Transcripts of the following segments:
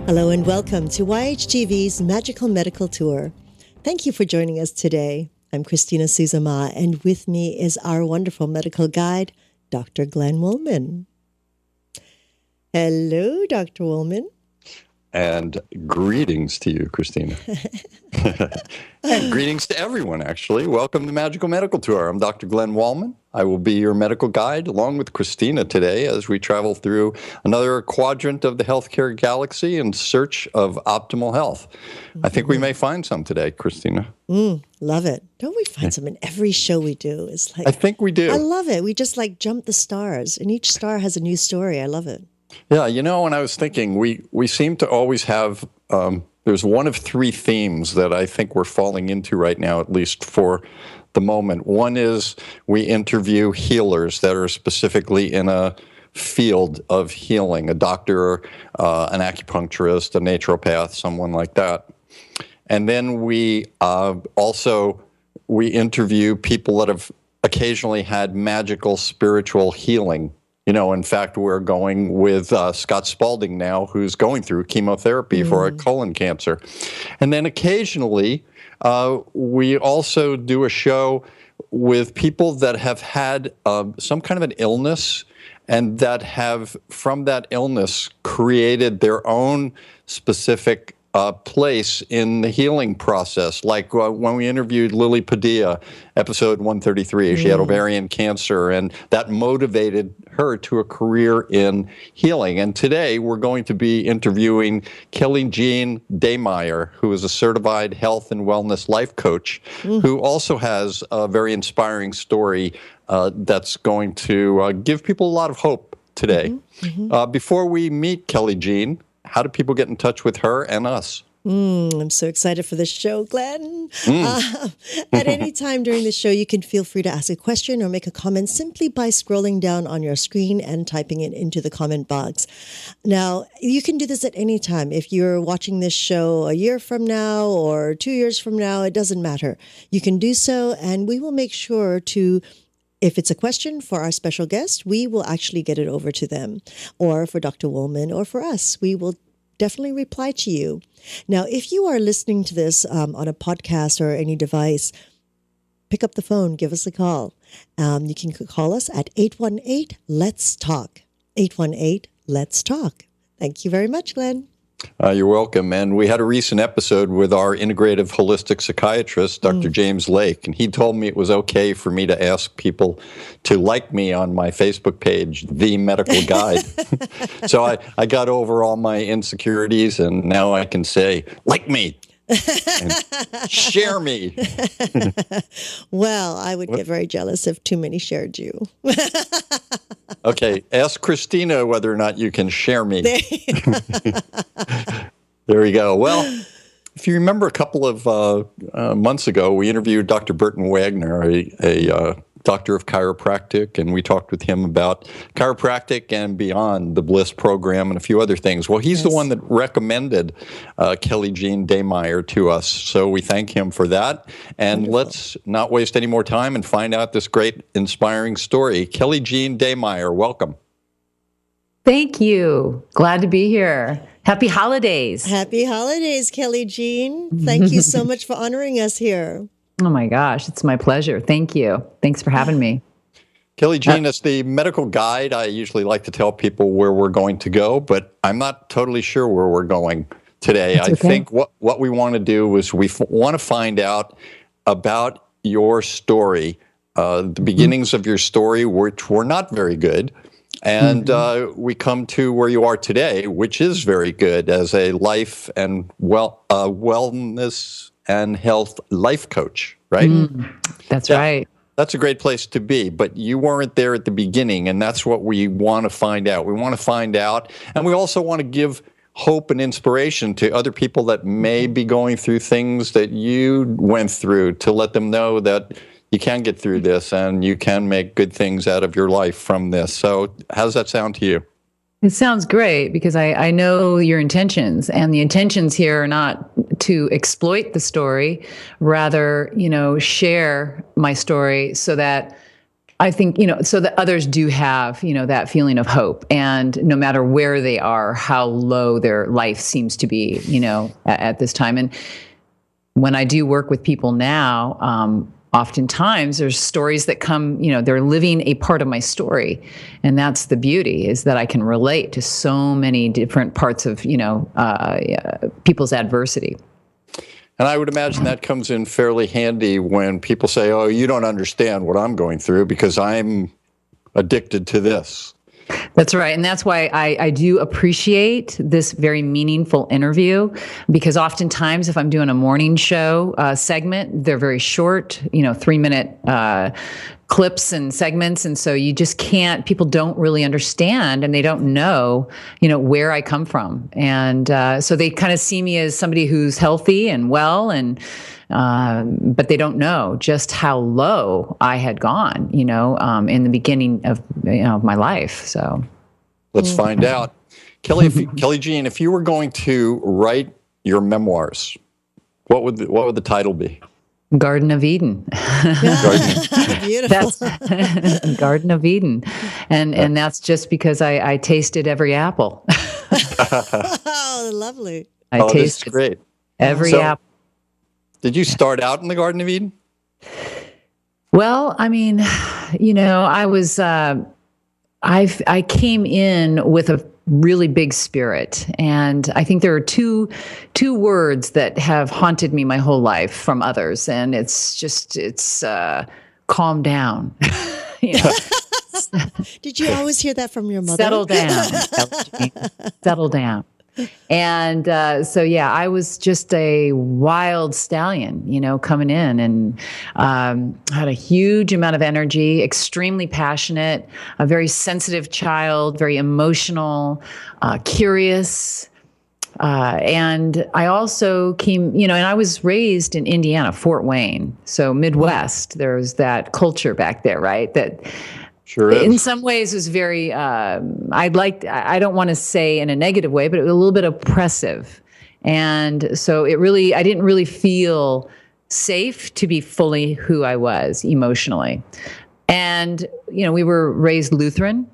Hello and welcome to YHTV's Magical Medical Tour. Thank you for joining us today. I'm Christina Suzama, and with me is our wonderful medical guide, Dr. Glenn Woolman. Hello, Dr. Woolman. And greetings to you, Christina. And greetings to everyone, actually. Welcome to Magical Medical Tour. I'm Dr. Glenn Woolman. I will be your medical guide along with Christina today as we travel through another quadrant of the healthcare galaxy in search of optimal health. I think we may find some today, Christina. Love it. Don't we find some in every show we do? It's like, I think we do. I love it. We just like jump the stars, and each star has a new story. I love it. Yeah, you know, when I was thinking, we seem to always have, there's one of three themes that I think we're falling into right now, at least for the moment. One is we interview healers that are specifically in a field of healing, a doctor, an acupuncturist, a naturopath, someone like that. And then we interview people that have occasionally had magical spiritual healing. You know, in fact, we're going with Scott Spalding now, who's going through chemotherapy for a colon cancer. And then occasionally, we also do a show with people that have had some kind of an illness and that have, from that illness, created their own specific place in the healing process. Like when we interviewed Lily Padilla, episode 133, she had ovarian cancer, and that motivated her to a career in healing. And today we're going to be interviewing Kelly Jean Daymeyer, who is a certified health and wellness life coach, who also has a very inspiring story that's going to give people a lot of hope today. Before we meet Kelly Jean, how do people get in touch with her and us? I'm so excited for this show, Glenn. At any time during the show, you can feel free to ask a question or make a comment simply by scrolling down on your screen and typing it into the comment box. Now, you can do this at any time. If you're watching this show a year from now or 2 years from now, it doesn't matter. You can do so, and we will make sure to, if it's a question for our special guest, we will actually get it over to them, or for Dr. Woolman, or for us. We will definitely reply to you. Now, if you are listening to this on a podcast or any device, pick up the phone, give us a call. You can call us at 818-LETS-TALK. 818-LETS-TALK. Thank you very much, Glenn. You're welcome. And we had a recent episode with our integrative holistic psychiatrist, Dr. James Lake, and he told me it was okay for me to ask people to like me on my Facebook page, The Medical Guide. So I got over all my insecurities, and now I can say, like me. And share me. Well, I would get very jealous if too many shared you. Okay, ask Christina whether or not you can share me. There we go. Well, if you remember a couple of months ago, we interviewed Dr. Burton Wagner, a doctor of chiropractic, and we talked with him about chiropractic and beyond, the Bliss program, and a few other things. Well, he's the one that recommended Kelly Jean Daymeyer to us, so we thank him for that. And let's not waste any more time and find out this great, inspiring story. Kelly Jean Daymeyer, welcome. Thank you. Glad to be here. Happy holidays. Happy holidays, Kelly Jean. Thank you so much for honoring us here. Oh my gosh, it's my pleasure. Thank you. Thanks for having me. Kelly Jean, as the medical guide, I usually like to tell people where we're going to go, but I'm not totally sure where we're going today. I think what we want to do is we want to find out about your story, the beginnings of your story, which were not very good. And we come to where you are today, which is very good as a life and wellness and health life coach, right? That's right. That's a great place to be, but you weren't there at the beginning, and that's what we want to find out. We want to find out, and we also want to give hope and inspiration to other people that may be going through things that you went through, to let them know that you can get through this and you can make good things out of your life from this. So how does that sound to you? It sounds great because I know your intentions, and the intentions here are not to exploit the story, rather, share my story so that I think, so that others do have, that feeling of hope. And no matter where they are, how low their life seems to be, at this time. And when I do work with people now, oftentimes there's stories that come, they're living a part of my story. And that's the beauty, is that I can relate to so many different parts of, people's adversity. And I would imagine that comes in fairly handy when people say, oh, you don't understand what I'm going through because I'm addicted to this. That's right. And that's why I do appreciate this very meaningful interview, because oftentimes if I'm doing a morning show segment, they're very short, 3-minute clips and segments. And so you just can't, people don't really understand, and they don't know, where I come from. And so they kind of see me as somebody who's healthy and well, and but they don't know just how low I had gone, in the beginning of my life. So let's find out. Kelly Jean, if you were going to write your memoirs, what would the title be? Garden of Eden. Beautiful. That's Garden of Eden. And that's just because I tasted every apple. Oh, lovely. I tasted that's great. Every apple. Did you start out in the Garden of Eden? Well, I mean, I was, I came in with a really big spirit. And I think there are two words that have haunted me my whole life from others. And it's calm down. Did you always hear that from your mother? Settle down. Settle down. And so, yeah, I was just a wild stallion, coming in, and had a huge amount of energy, extremely passionate, a very sensitive child, very emotional, curious. And I also came, and I was raised in Indiana, Fort Wayne. So Midwest, there's that culture back there, right? That sure is. In some ways was very, I don't want to say in a negative way, but it was a little bit oppressive. And so I didn't really feel safe to be fully who I was emotionally. And, we were raised Lutheran.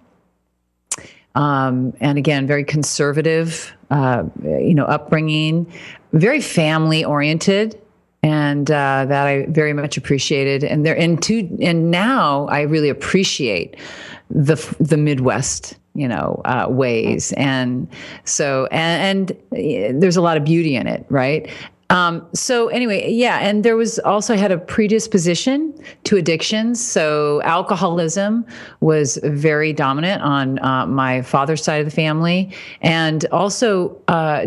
And again, very conservative, upbringing, very family oriented. And that I very much appreciated, and now I really appreciate the Midwest, ways, and so and there's a lot of beauty in it, right? So anyway, yeah, and there was also, I had a predisposition to addictions. So alcoholism was very dominant on my father's side of the family. And also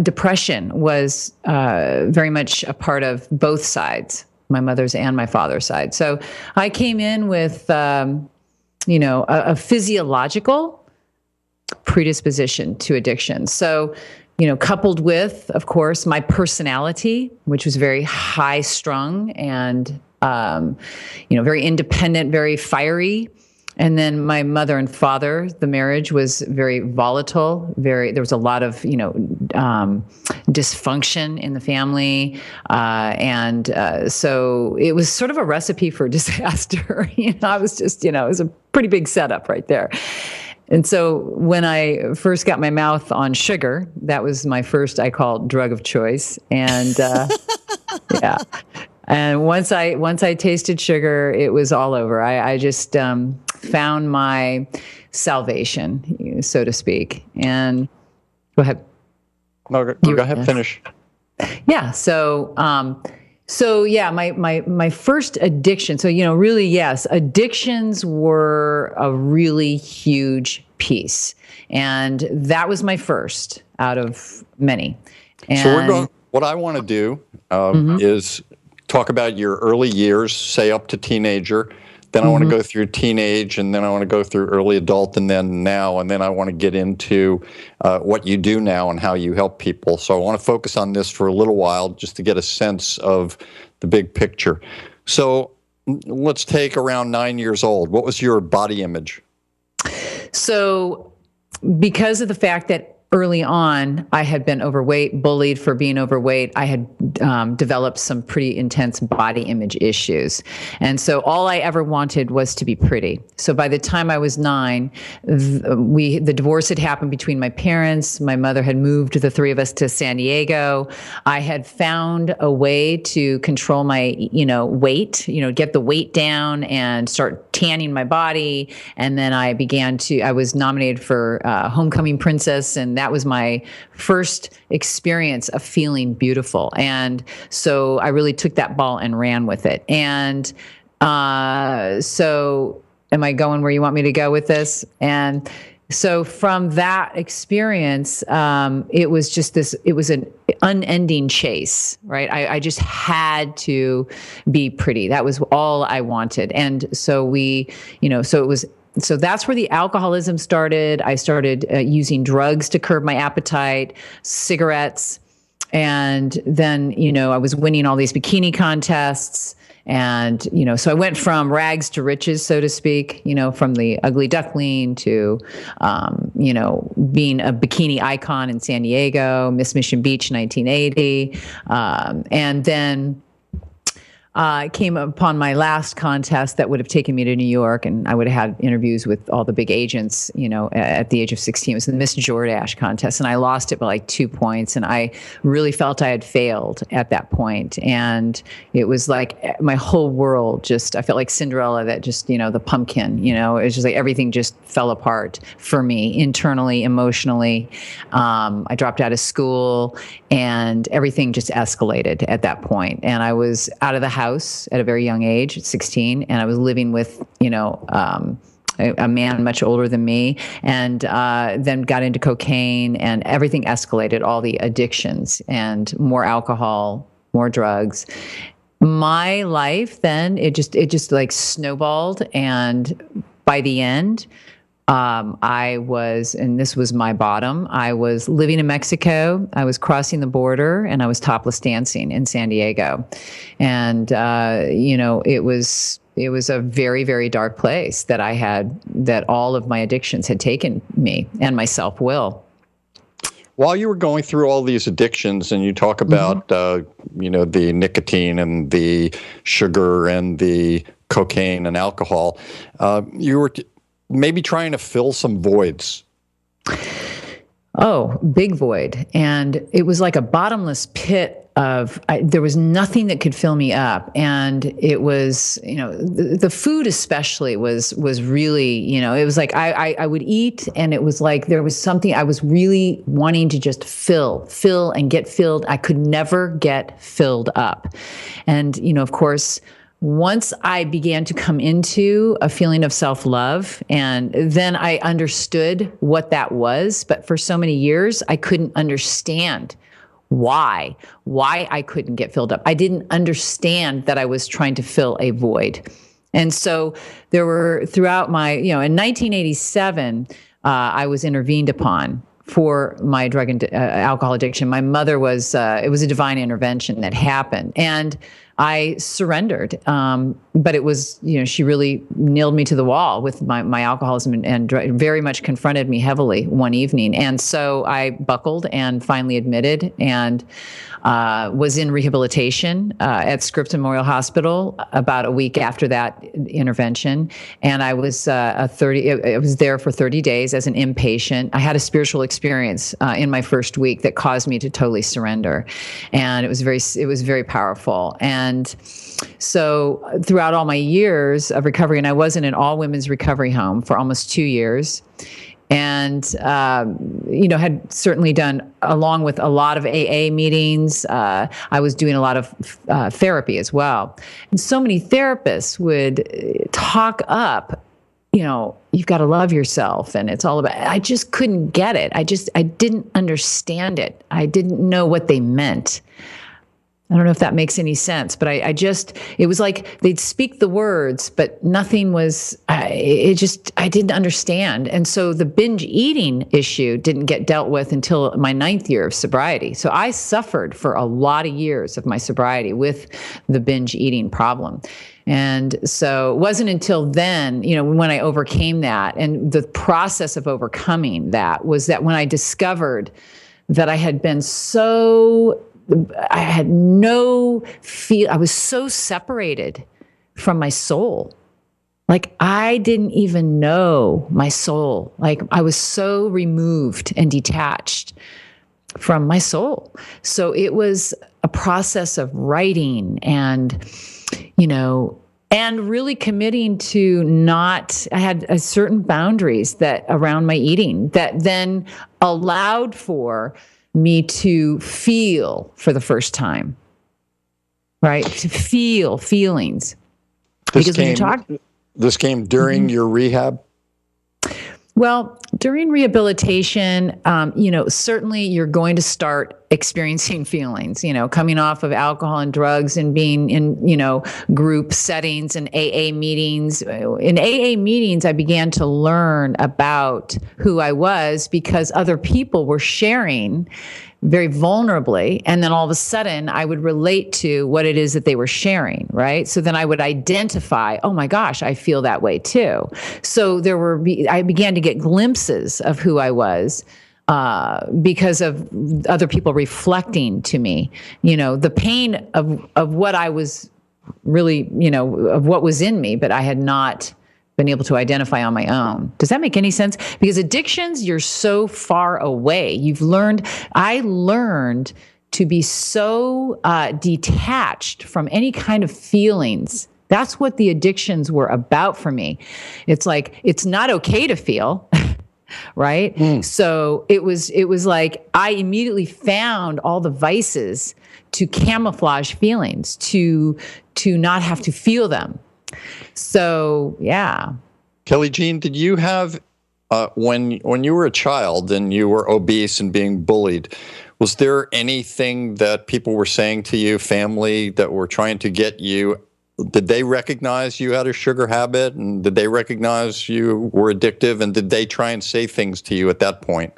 depression was very much a part of both sides, my mother's and my father's side. So I came in with, a physiological predisposition to addiction. So coupled with, of course, my personality, which was very high strung and, very independent, very fiery. And then my mother and father, the marriage was very volatile. There was a lot of, dysfunction in the family. So it was sort of a recipe for disaster. I was just, it was a pretty big setup right there. And so when I first got my mouth on sugar, that was my first, I call it, drug of choice. And yeah. And once I tasted sugar, it was all over. I just found my salvation, so to speak. And go ahead. No, go ahead, finish. Yeah. So yeah, my first addiction. So, really, yes, addictions were a really huge piece. And that was my first out of many. And so what I want to do is talk about your early years, say up to teenager. Then I want to go through teenage, and then I want to go through early adult, and then now, and then I want to get into what you do now and how you help people. So I want to focus on this for a little while just to get a sense of the big picture. So let's take around 9 years old. What was your body image? So because of the fact that early on, I had been overweight, bullied for being overweight. I had developed some pretty intense body image issues. And so all I ever wanted was to be pretty. So by the time I was 9, the divorce had happened between my parents. My mother had moved the three of us to San Diego. I had found a way to control my, weight, get the weight down and start tanning my body. And then I was nominated for Homecoming Princess, and that was my first experience of feeling beautiful. And so I really took that ball and ran with it. And so am I going where you want me to go with this? And so from that experience, it was an unending chase, right? I just had to be pretty. That was all I wanted. And so so that's where the alcoholism started. I started using drugs to curb my appetite, cigarettes. And then, I was winning all these bikini contests. And, so I went from rags to riches, so to speak, from the ugly duckling to, being a bikini icon in San Diego, Miss Mission Beach, 1980. And then came upon my last contest that would have taken me to New York, and I would have had interviews with all the big agents, at the age of 16. It was the Miss Jordache contest, and I lost it by like 2 points, and I really felt I had failed at that point. And it was like my whole world I felt like Cinderella that just, the pumpkin, it was just like everything just fell apart for me internally, emotionally. I dropped out of school, and everything just escalated at that point. And I was out of the house at a very young age, at 16, and I was living with, a man much older than me, and then got into cocaine, and everything escalated, all the addictions and more alcohol, more drugs. My life then, it just like snowballed. And by the end, and this was my bottom, I was living in Mexico, I was crossing the border, and I was topless dancing in San Diego. And, it was a very, very dark place that all of my addictions had taken me, and my self-will. While you were going through all these addictions, and you talk about, the nicotine and the sugar and the cocaine and alcohol, you were maybe trying to fill some voids. Oh, big void. And it was like a bottomless pit there was nothing that could fill me up. And it was, the food especially was really, it was like I would eat, and it was like there was something I was really wanting to just fill and get filled. I could never get filled up. And, of course, once I began to come into a feeling of self-love, and then I understood what that was. But for so many years, I couldn't understand why I couldn't get filled up. I didn't understand that I was trying to fill a void. And so there were, throughout my, in 1987, I was intervened upon for my drug and alcohol addiction. My mother it was a divine intervention that happened. And I surrendered. But it was, she really nailed me to the wall with my alcoholism and very much confronted me heavily one evening. And so I buckled and finally admitted, and was in rehabilitation at Scripps Memorial Hospital about a week after that intervention. And I was I was there for 30 days as an inpatient. I had a spiritual experience in my first week that caused me to totally surrender. And it was very powerful. And so throughout all my years of recovery, and I was in an all-women's recovery home for almost 2 years, and had certainly done, along with a lot of AA meetings, I was doing a lot of therapy as well. And so many therapists would talk up, you've got to love yourself, and it's all about, I just couldn't get it. I didn't understand it. I didn't know what they meant. I don't know if that makes any sense, but it was like they'd speak the words, but nothing was, I didn't understand. And so the binge eating issue didn't get dealt with until my 9th year of sobriety. So I suffered for a lot of years of my sobriety with the binge eating problem. And so it wasn't until then, when I overcame that, and the process of overcoming that was that when I discovered that I had been I had no feel, I was so separated from my soul. Like I didn't even know my soul. Like I was so removed and detached from my soul. So it was a process of writing and really committing to I had a certain boundaries that around my eating that then allowed for me to feel for the first time, right? To feel feelings. This came during your rehab? Well, during rehabilitation, certainly you're going to start experiencing feelings, coming off of alcohol and drugs and being in, group settings and AA meetings. In AA meetings, I began to learn about who I was because other people were sharing very vulnerably. And then all of a sudden I would relate to what it is that they were sharing, right? So then I would identify, oh my gosh, I feel that way too. So I began to get glimpses of who I was because of other people reflecting to me, the pain of what I was really, of what was in me, but I had not been able to identify on my own. Does that make any sense? Because addictions, you're so far away. I learned to be so detached from any kind of feelings. That's what the addictions were about for me. It's like, it's not okay to feel, right? So it was like, I immediately found all the vices to camouflage feelings, to not have to feel them. So, yeah. Kelly Jean, did you have, when you were a child and you were obese and being bullied, was there anything that people were saying to you, family, that were trying to get you? Did they recognize you had a sugar habit, and did they recognize you were addictive, and did they try and say things to you at that point?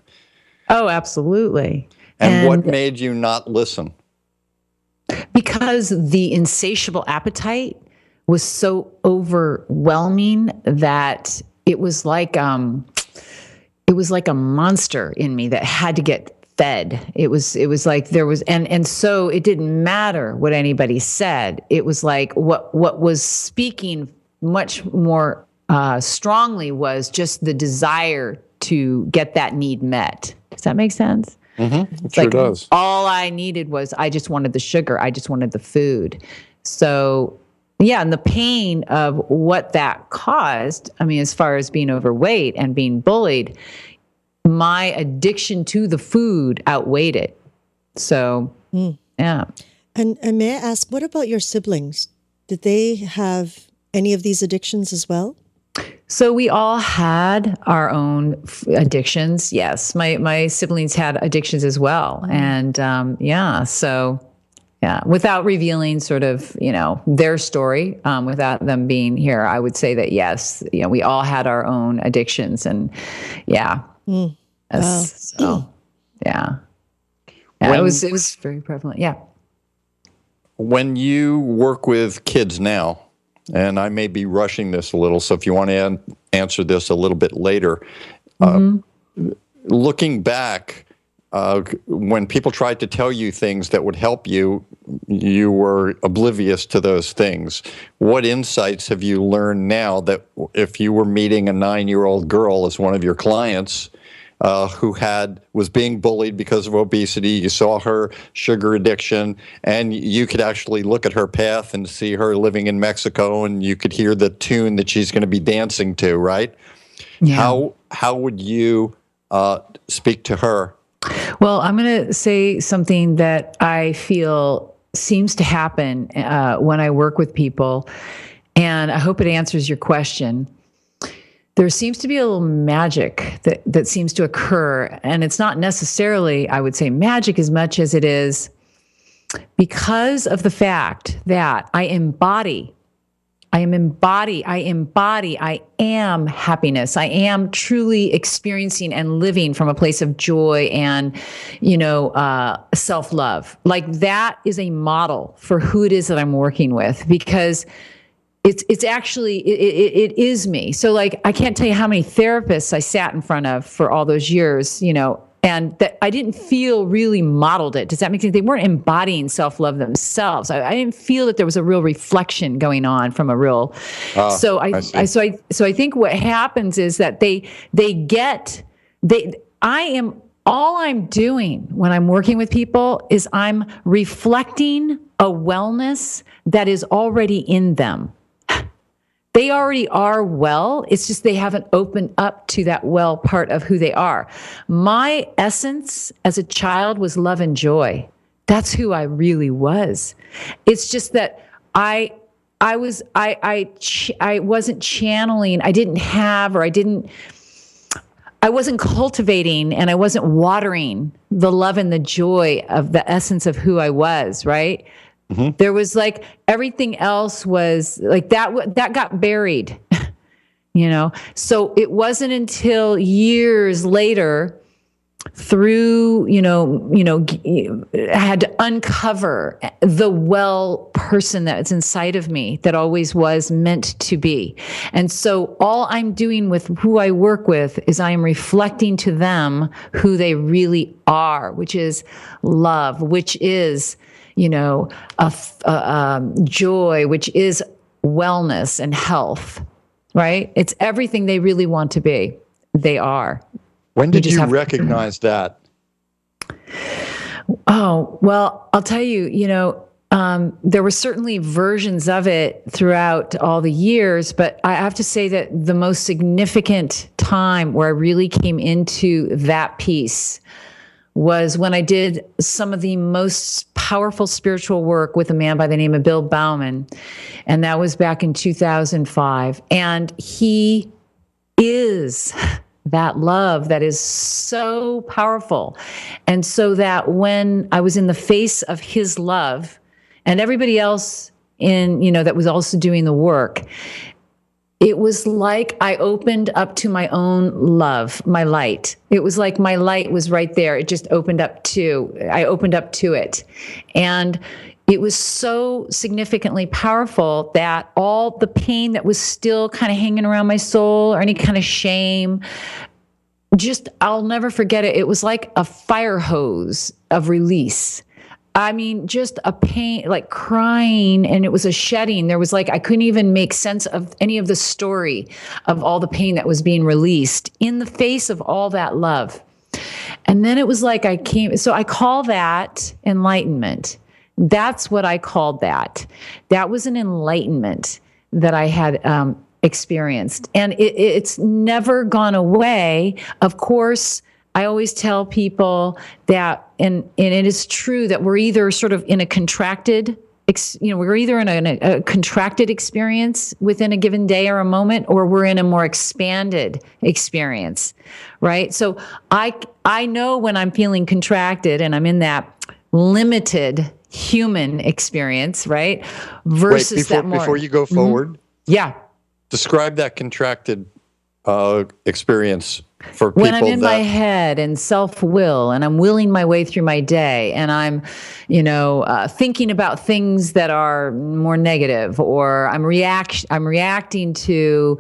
Oh, absolutely. And what made you not listen? Because the insatiable appetite was so overwhelming that it was like a monster in me that had to get fed. It was like there was, and so it didn't matter what anybody said. It was like what was speaking much more strongly was just the desire to get that need met. Does that make sense? Mm-hmm. It sure does. All I needed was, I just wanted the sugar. I just wanted the food. So yeah, and the pain of what that caused, I mean, as far as being overweight and being bullied, my addiction to the food outweighed it. So, yeah. And may I ask, what about your siblings? Did they have any of these addictions as well? So we all had our own addictions. Yes, my siblings had addictions as well. And without revealing sort of, their story, without them being here, I would say that yes, we all had our own addictions, and yeah. Wow. So, yeah. It was very prevalent. Yeah. When you work with kids now, and I may be rushing this a little, so if you want to answer this a little bit later, looking back, when people tried to tell you things that would help you, you were oblivious to those things. What insights have you learned now that if you were meeting a 9-year-old girl as one of your clients who was being bullied because of obesity, you saw her sugar addiction, and you could actually look at her path and see her living in Mexico, and you could hear the tune that she's going to be dancing to, right? Yeah. How would you speak to her? Well, I'm going to say something that I feel seems to happen when I work with people, and I hope it answers your question. There seems to be a little magic that seems to occur, and it's not necessarily, I would say, magic as much as it is because of the fact that I am happiness. I am truly experiencing and living from a place of joy and, self-love. Like that is a model for who it is that I'm working with, because it's actually, it is me. So like, I can't tell you how many therapists I sat in front of for all those years, and that I didn't feel really modeled it. Does that make sense? They weren't embodying self-love themselves. I didn't feel that there was a real reflection going on from a real. So I think what happens is that all I'm doing when I'm working with people is I'm reflecting a wellness that is already in them. They already are well. It's just they haven't opened up to that well part of who they are. My essence as a child was love and joy. That's who I really was. It's just that I wasn't channeling. I wasn't cultivating, and I wasn't watering the love and the joy of the essence of who I was, right? Mm-hmm. There was like everything else was like that got buried, So it wasn't until years later through, I had to uncover the well person that's inside of me that always was meant to be. And so all I'm doing with who I work with is I am reflecting to them who they really are, which is love, which is, joy, which is wellness and health, right? It's everything they really want to be. They are. When did you recognize that? Oh, well, I'll tell you, there were certainly versions of it throughout all the years, but I have to say that the most significant time where I really came into that piece was when I did some of the most powerful spiritual work with a man by the name of Bill Bauman. And that was back in 2005. And he is that love that is so powerful. And so that when I was in the face of his love and everybody else that was also doing the work, it was like I opened up to my own love, my light. It was like my light was right there. It just I opened up to it. And it was so significantly powerful that all the pain that was still kind of hanging around my soul or any kind of shame, I'll never forget it. It was like a fire hose of release. I mean, just a pain, like crying, and it was a shedding. There was I couldn't even make sense of any of the story of all the pain that was being released in the face of all that love. And then it was like so I call that enlightenment. That's what I called that. That was an enlightenment that I had experienced. And it's never gone away. Of course, I always tell people that, and it is true that we're either sort of in a contracted, we're either in a contracted experience within a given day or a moment, or we're in a more expanded experience, right? So I know when I'm feeling contracted and I'm in that limited human experience, right? Versus before you go forward, yeah, describe that contracted experience for people. When I'm in my head and self-will, and I'm willing my way through my day, and I'm, thinking about things that are more negative, or I'm reacting to,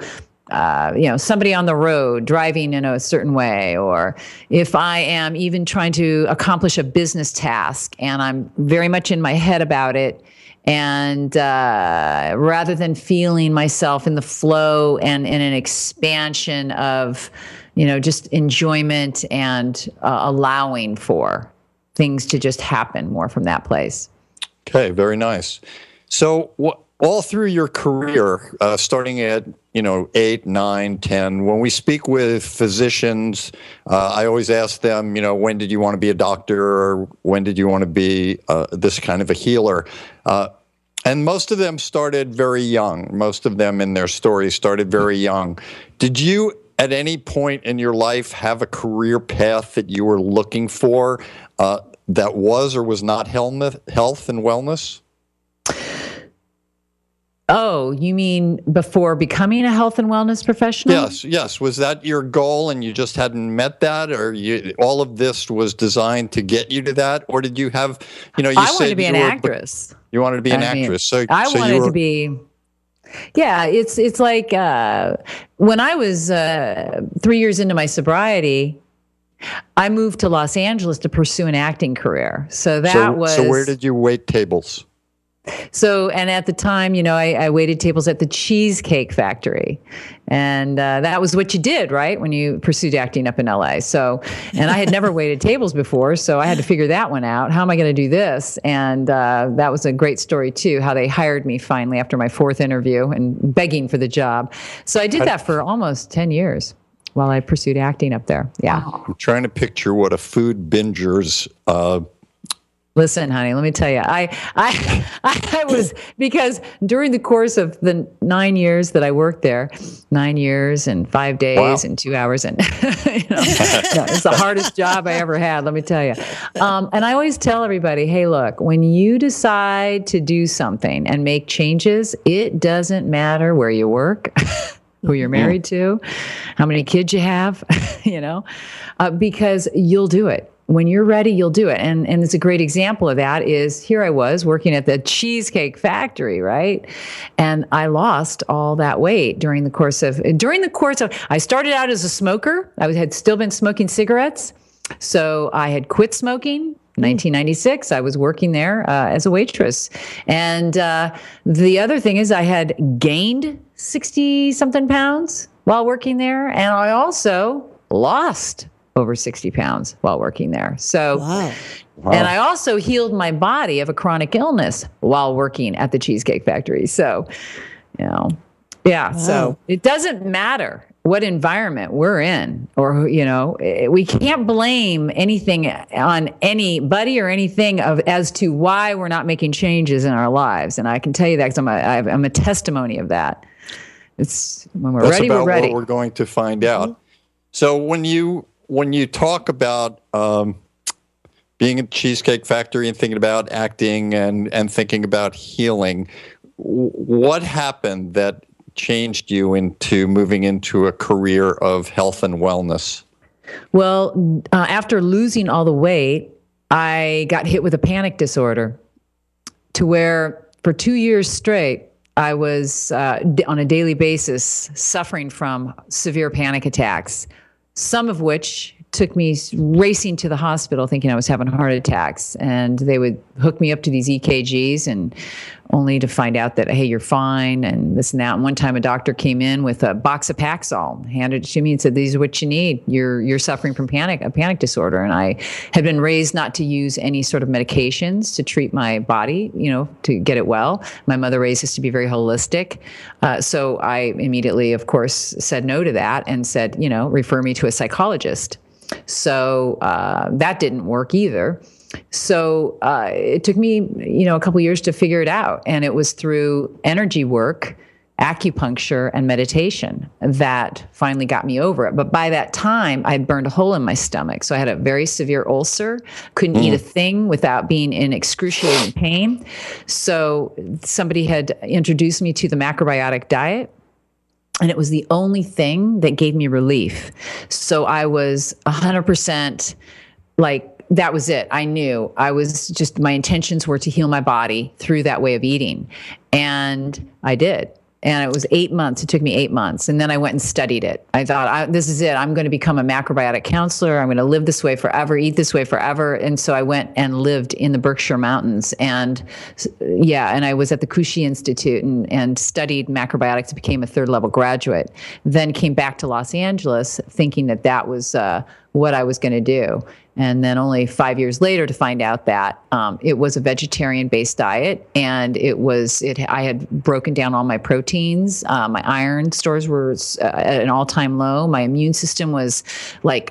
somebody on the road driving in a certain way, or if I am even trying to accomplish a business task and I'm very much in my head about it. And rather than feeling myself in the flow and in an expansion of, just enjoyment and allowing for things to just happen more from that place. Okay, very nice. So all through your career, starting at 8, 9, 10, when we speak with physicians, I always ask them, when did you want to be a doctor, or when did you want to be this kind of a healer? And most of them started very young. Most of them in their stories started very young. Did you, at any point in your life, have a career path that you were looking for that was or was not health and wellness? Oh, you mean before becoming a health and wellness professional? Yes. Was that your goal and you just hadn't met that, or all of this was designed to get you to that? Or did you have, I wanted to be an actress. You wanted to be an actress. I wanted to be Yeah, it's like when I was 3 years into my sobriety, I moved to Los Angeles to pursue an acting career. So that was. So where did you wait tables? So, and at the time, I waited tables at the Cheesecake Factory. And that was what you did, right? When you pursued acting up in LA. So, and I had never waited tables before. So I had to figure that one out. How am I going to do this? And that was a great story, too, how they hired me finally after my fourth interview and begging for the job. So I did that for almost 10 years while I pursued acting up there. Yeah. I'm trying to picture what a food binger's Listen, honey, let me tell you, I was, because during the course of the 9 years that I worked there, 9 years and 5 days and 2 hours, and it's the hardest job I ever had, let me tell you. And I always tell everybody, hey, look, when you decide to do something and make changes, it doesn't matter where you work, who you're married to, how many kids you have, because you'll do it. When you're ready, you'll do it. And it's a great example of that is here I was working at the Cheesecake Factory, right? And I lost all that weight during the course of, I started out as a smoker. I had still been smoking cigarettes. So I had quit smoking. 1996, I was working there as a waitress. And the other thing is I had gained 60 something pounds while working there. And I also lost over 60 pounds while working there. So, wow. And I also healed my body of a chronic illness while working at the Cheesecake Factory. So, wow. So it doesn't matter what environment we're in, or, we can't blame anything on anybody or anything as to why we're not making changes in our lives. And I can tell you that because I'm a testimony of that. It's when we're ready, we're ready. That's about what we're going to find out. So when you talk about being at Cheesecake Factory and thinking about acting and thinking about healing, what happened that changed you into moving into a career of health and wellness? Well, after losing all the weight, I got hit with a panic disorder to where for 2 years straight, I was on a daily basis suffering from severe panic attacks, some of which took me racing to the hospital thinking I was having heart attacks. And they would hook me up to these EKGs and only to find out that, hey, you're fine and this and that. And one time a doctor came in with a box of Paxil, handed it to me and said, these are what you need. You're suffering from a panic disorder. And I had been raised not to use any sort of medications to treat my body, to get it well. My mother raised us to be very holistic. So I immediately, of course, said no to that and said, refer me to a psychologist. So that didn't work either. So it took me, a couple of years to figure it out. And it was through energy work, acupuncture, and meditation that finally got me over it. But by that time, I'd burned a hole in my stomach. So I had a very severe ulcer, couldn't eat a thing without being in excruciating pain. So somebody had introduced me to the macrobiotic diet. And it was the only thing that gave me relief. So I was 100% that was it. I knew my intentions were to heal my body through that way of eating. And I did. And it was 8 months. It took me 8 months. And then I went and studied it. I thought, this is it. I'm going to become a macrobiotic counselor. I'm going to live this way forever, eat this way forever. And so I went and lived in the Berkshire Mountains. And and I was at the Kushi Institute and studied macrobiotics, became a third level graduate. Then came back to Los Angeles thinking that was what I was going to do. And then only 5 years later to find out that it was a vegetarian-based diet, and I had broken down all my proteins. My iron stores were at an all-time low. My immune system was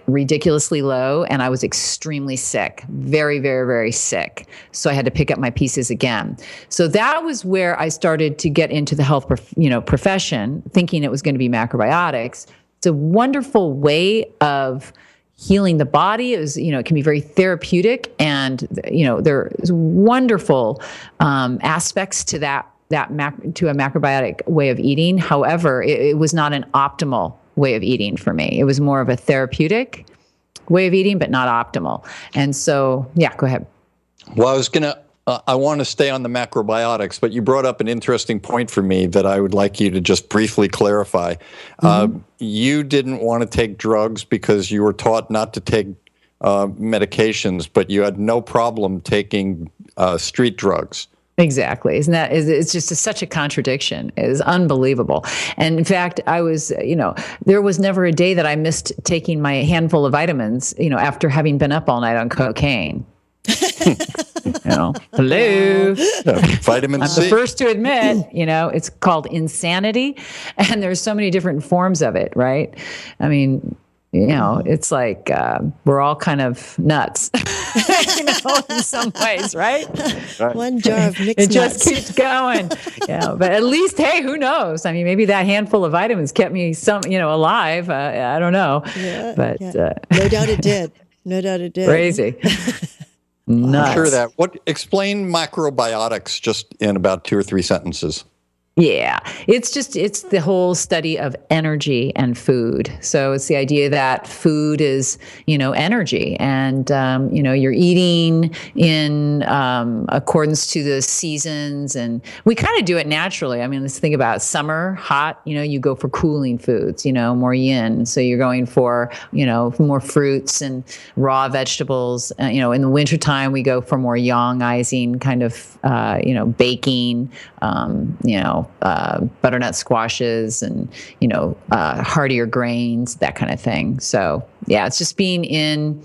ridiculously low, and I was extremely sick, very, very, very sick. So I had to pick up my pieces again. So that was where I started to get into the health, profession, thinking it was going to be macrobiotics. It's a wonderful way of healing the body. It was, it can be very therapeutic, and there's wonderful aspects to to a macrobiotic way of eating. However, it was not an optimal way of eating for me. It was more of a therapeutic way of eating, but not optimal. And so, go ahead. Well, I was going to I want to stay on the macrobiotics, but you brought up an interesting point for me that I would like you to just briefly clarify. You didn't want to take drugs because you were taught not to take medications, but you had no problem taking street drugs. Exactly. It's just such a contradiction. It is unbelievable. And in fact, I was, there was never a day that I missed taking my handful of vitamins, after having been up all night on cocaine. Hello. Vitamin I'm C. the first to admit, it's called insanity, and there's so many different forms of it, right? I mean, it's like we're all kind of nuts, in some ways, right? One jar of mixed nuts. It just nuts. keeps going. But at least, hey, who knows? I mean, maybe that handful of vitamins kept me alive. I don't know. Yeah, but no doubt it did. No doubt it did. Crazy. Nuts. I'm sure that. Explain macrobiotics just in about 2 or 3 sentences. Yeah, it's the whole study of energy and food. So it's the idea that food is, energy, and, you're eating in accordance to the seasons, and we kind of do it naturally. I mean, let's think about summer, hot, you go for cooling foods, more yin. So you're going for, more fruits and raw vegetables. In the wintertime, we go for more yangizing kind of, baking, butternut squashes and, heartier grains, that kind of thing. So yeah, it's just being in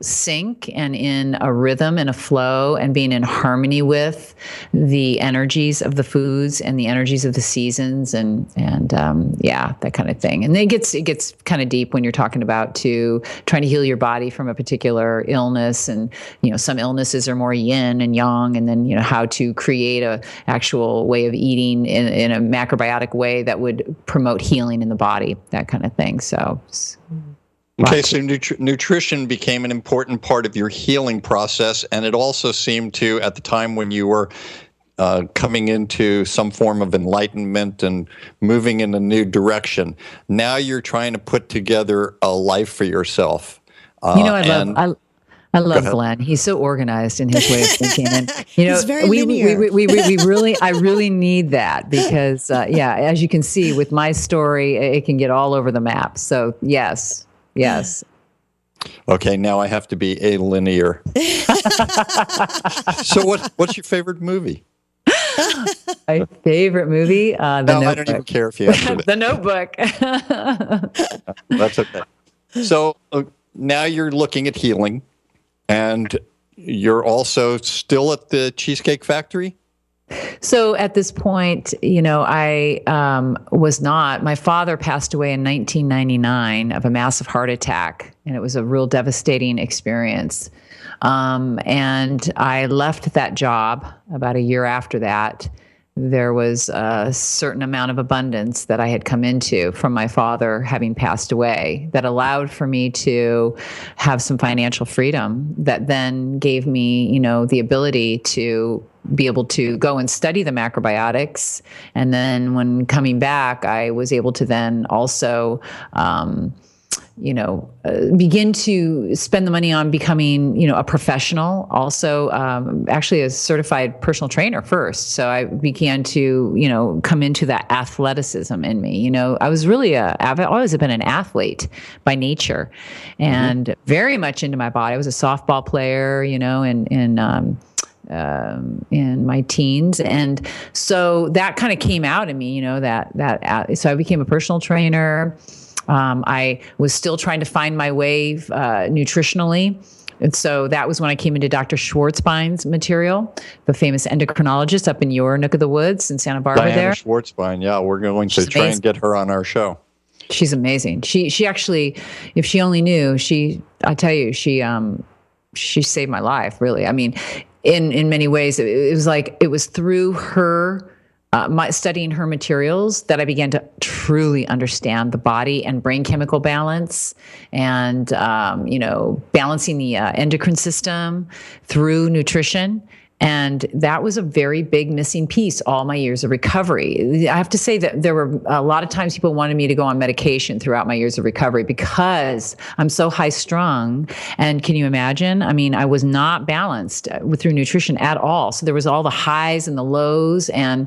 sync and in a rhythm and a flow and being in harmony with the energies of the foods and the energies of the seasons and that kind of thing. And then it gets kind of deep when you're talking about trying to heal your body from a particular illness. And, some illnesses are more yin and yang, and then, how to create a actual way of eating in a macrobiotic way that would promote healing in the body, that kind of thing. So okay, so nutrition became an important part of your healing process, and it also seemed to, at the time when you were coming into some form of enlightenment and moving in a new direction, now you're trying to put together a life for yourself. I love Glenn. He's so organized in his way of thinking, and he's very linear. I really need that because as you can see with my story, it can get all over the map. So yes. Okay, now I have to be a linear. So what's your favorite movie? My favorite movie? The Notebook. I don't even care if you answered it. The Notebook. That's okay. So now you're looking at healing, and you're also still at the Cheesecake Factory? So at this point, I was not. My father passed away in 1999 of a massive heart attack, and it was a real devastating experience. And I left that job about a year after that. There was a certain amount of abundance that I had come into from my father having passed away that allowed for me to have some financial freedom that then gave me, the ability to be able to go and study the macrobiotics. And then when coming back, I was able to then also, begin to spend the money on becoming, a professional, also actually a certified personal trainer first. So I began to, come into that athleticism in me. I was really I've always been an athlete by nature and very much into my body. I was a softball player, in my teens. And so that kind of came out in me, so I became a personal trainer. I was still trying to find my way nutritionally. And so that was when I came into Dr. Schwartzbein's material, the famous endocrinologist up in your neck of the woods in Santa Barbara. Diana there. Schwartzbein. Yeah, we're going to try and get her on our show. She's amazing. She actually, if she only knew, I tell you, she saved my life, really. I mean, in many ways, it was through her, my studying her materials that I began to truly understand the body and brain chemical balance and, balancing the endocrine system through nutrition. And that was a very big missing piece all my years of recovery. I have to say that there were a lot of times people wanted me to go on medication throughout my years of recovery because I'm so high strung. And can you imagine? I mean, I was not balanced through nutrition at all. So there was all the highs and the lows, and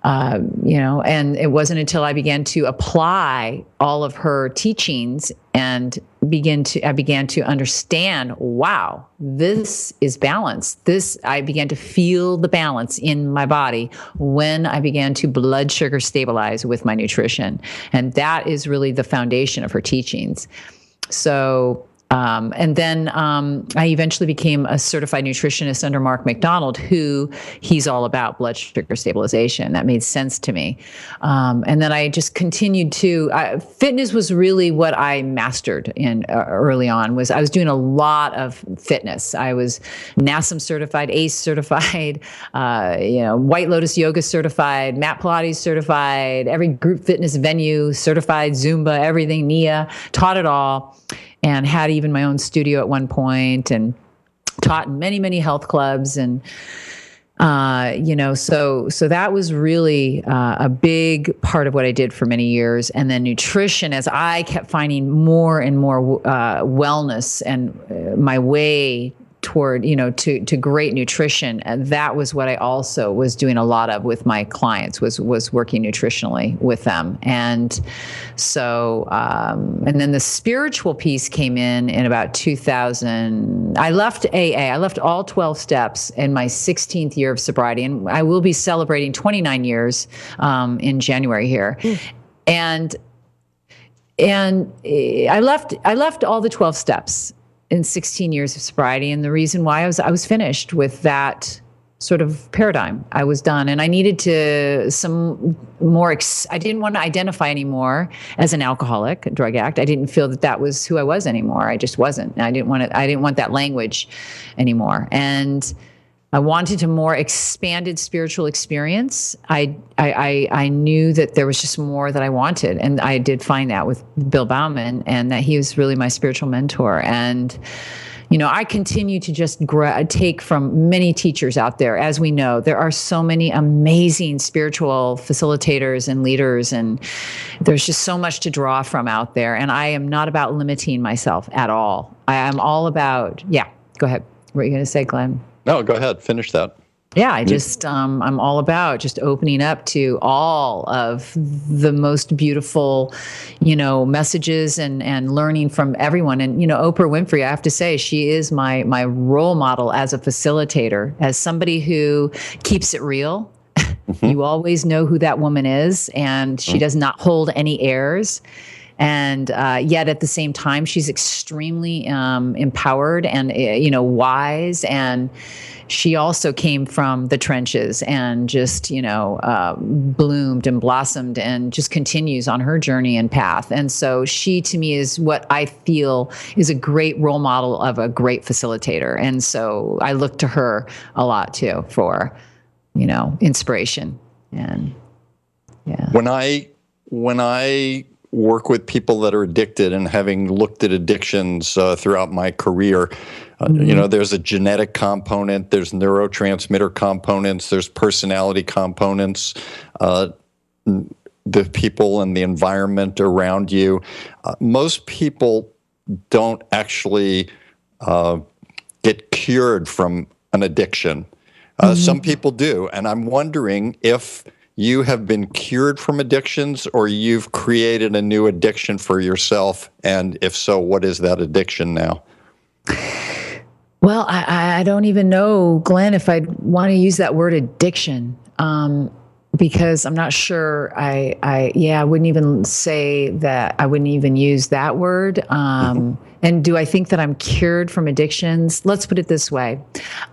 and it wasn't until I began to apply all of her teachings and I began to understand, wow, this is balance. I began to feel the balance in my body when I began to blood sugar stabilize with my nutrition. And that is really the foundation of her teachings. So, and then I eventually became a certified nutritionist under Mark McDonald, who he's all about blood sugar stabilization. That made sense to me. And then I just continued fitness was really what I mastered in early on. I was doing a lot of fitness. I was NASM certified, ACE certified, White Lotus Yoga certified, Mat Pilates certified, every group fitness venue certified, Zumba, everything, NIA, taught it all. And had even my own studio at one point, and taught in many, many health clubs. And, so that was really a big part of what I did for many years. And then nutrition, as I kept finding more and more wellness and my way toward, to great nutrition. And that was what I also was doing a lot of with my clients, was working nutritionally with them. And so, and then the spiritual piece came in about 2000. I left AA. I left all 12 steps in my 16th year of sobriety. And I will be celebrating 29 years in January here. And I left all the 12 steps in 16 years of sobriety. And the reason why I was finished with that sort of paradigm. I was done. And I needed I didn't want to identify anymore as an alcoholic, a drug addict. I didn't feel that was who I was anymore. I just wasn't. And I didn't want that language anymore. And I wanted a more expanded spiritual experience. I knew that there was just more that I wanted. And I did find that with Bill Bauman, and that he was really my spiritual mentor. And, I continue to just take from many teachers out there. As we know, there are so many amazing spiritual facilitators and leaders, and there's just so much to draw from out there. And I am not about limiting myself at all. I am all about, go ahead. What were you going to say, Glenn? No, go ahead. Finish that. Yeah, I just, I'm all about just opening up to all of the most beautiful, messages and learning from everyone. And, Oprah Winfrey, I have to say, she is my role model as a facilitator, as somebody who keeps it real. Mm-hmm. You always know who that woman is, and she does not hold any airs. And yet at the same time, she's extremely empowered and, wise. And she also came from the trenches and just, bloomed and blossomed and just continues on her journey and path. And so she, to me, is what I feel is a great role model of a great facilitator. And so I look to her a lot, too, for, inspiration. And yeah. When I work with people that are addicted, and having looked at addictions throughout my career, there's a genetic component, there's neurotransmitter components, there's personality components, the people and the environment around you. Most people don't actually get cured from an addiction. Some people do, and I'm wondering if you have been cured from addictions, or you've created a new addiction for yourself, and if so, what is that addiction now? Well, I don't even know, Glenn, if I'd want to use that word addiction, because I'm not sure. I wouldn't even say that. I wouldn't even use that word. And do I think that I'm cured from addictions? Let's put it this way.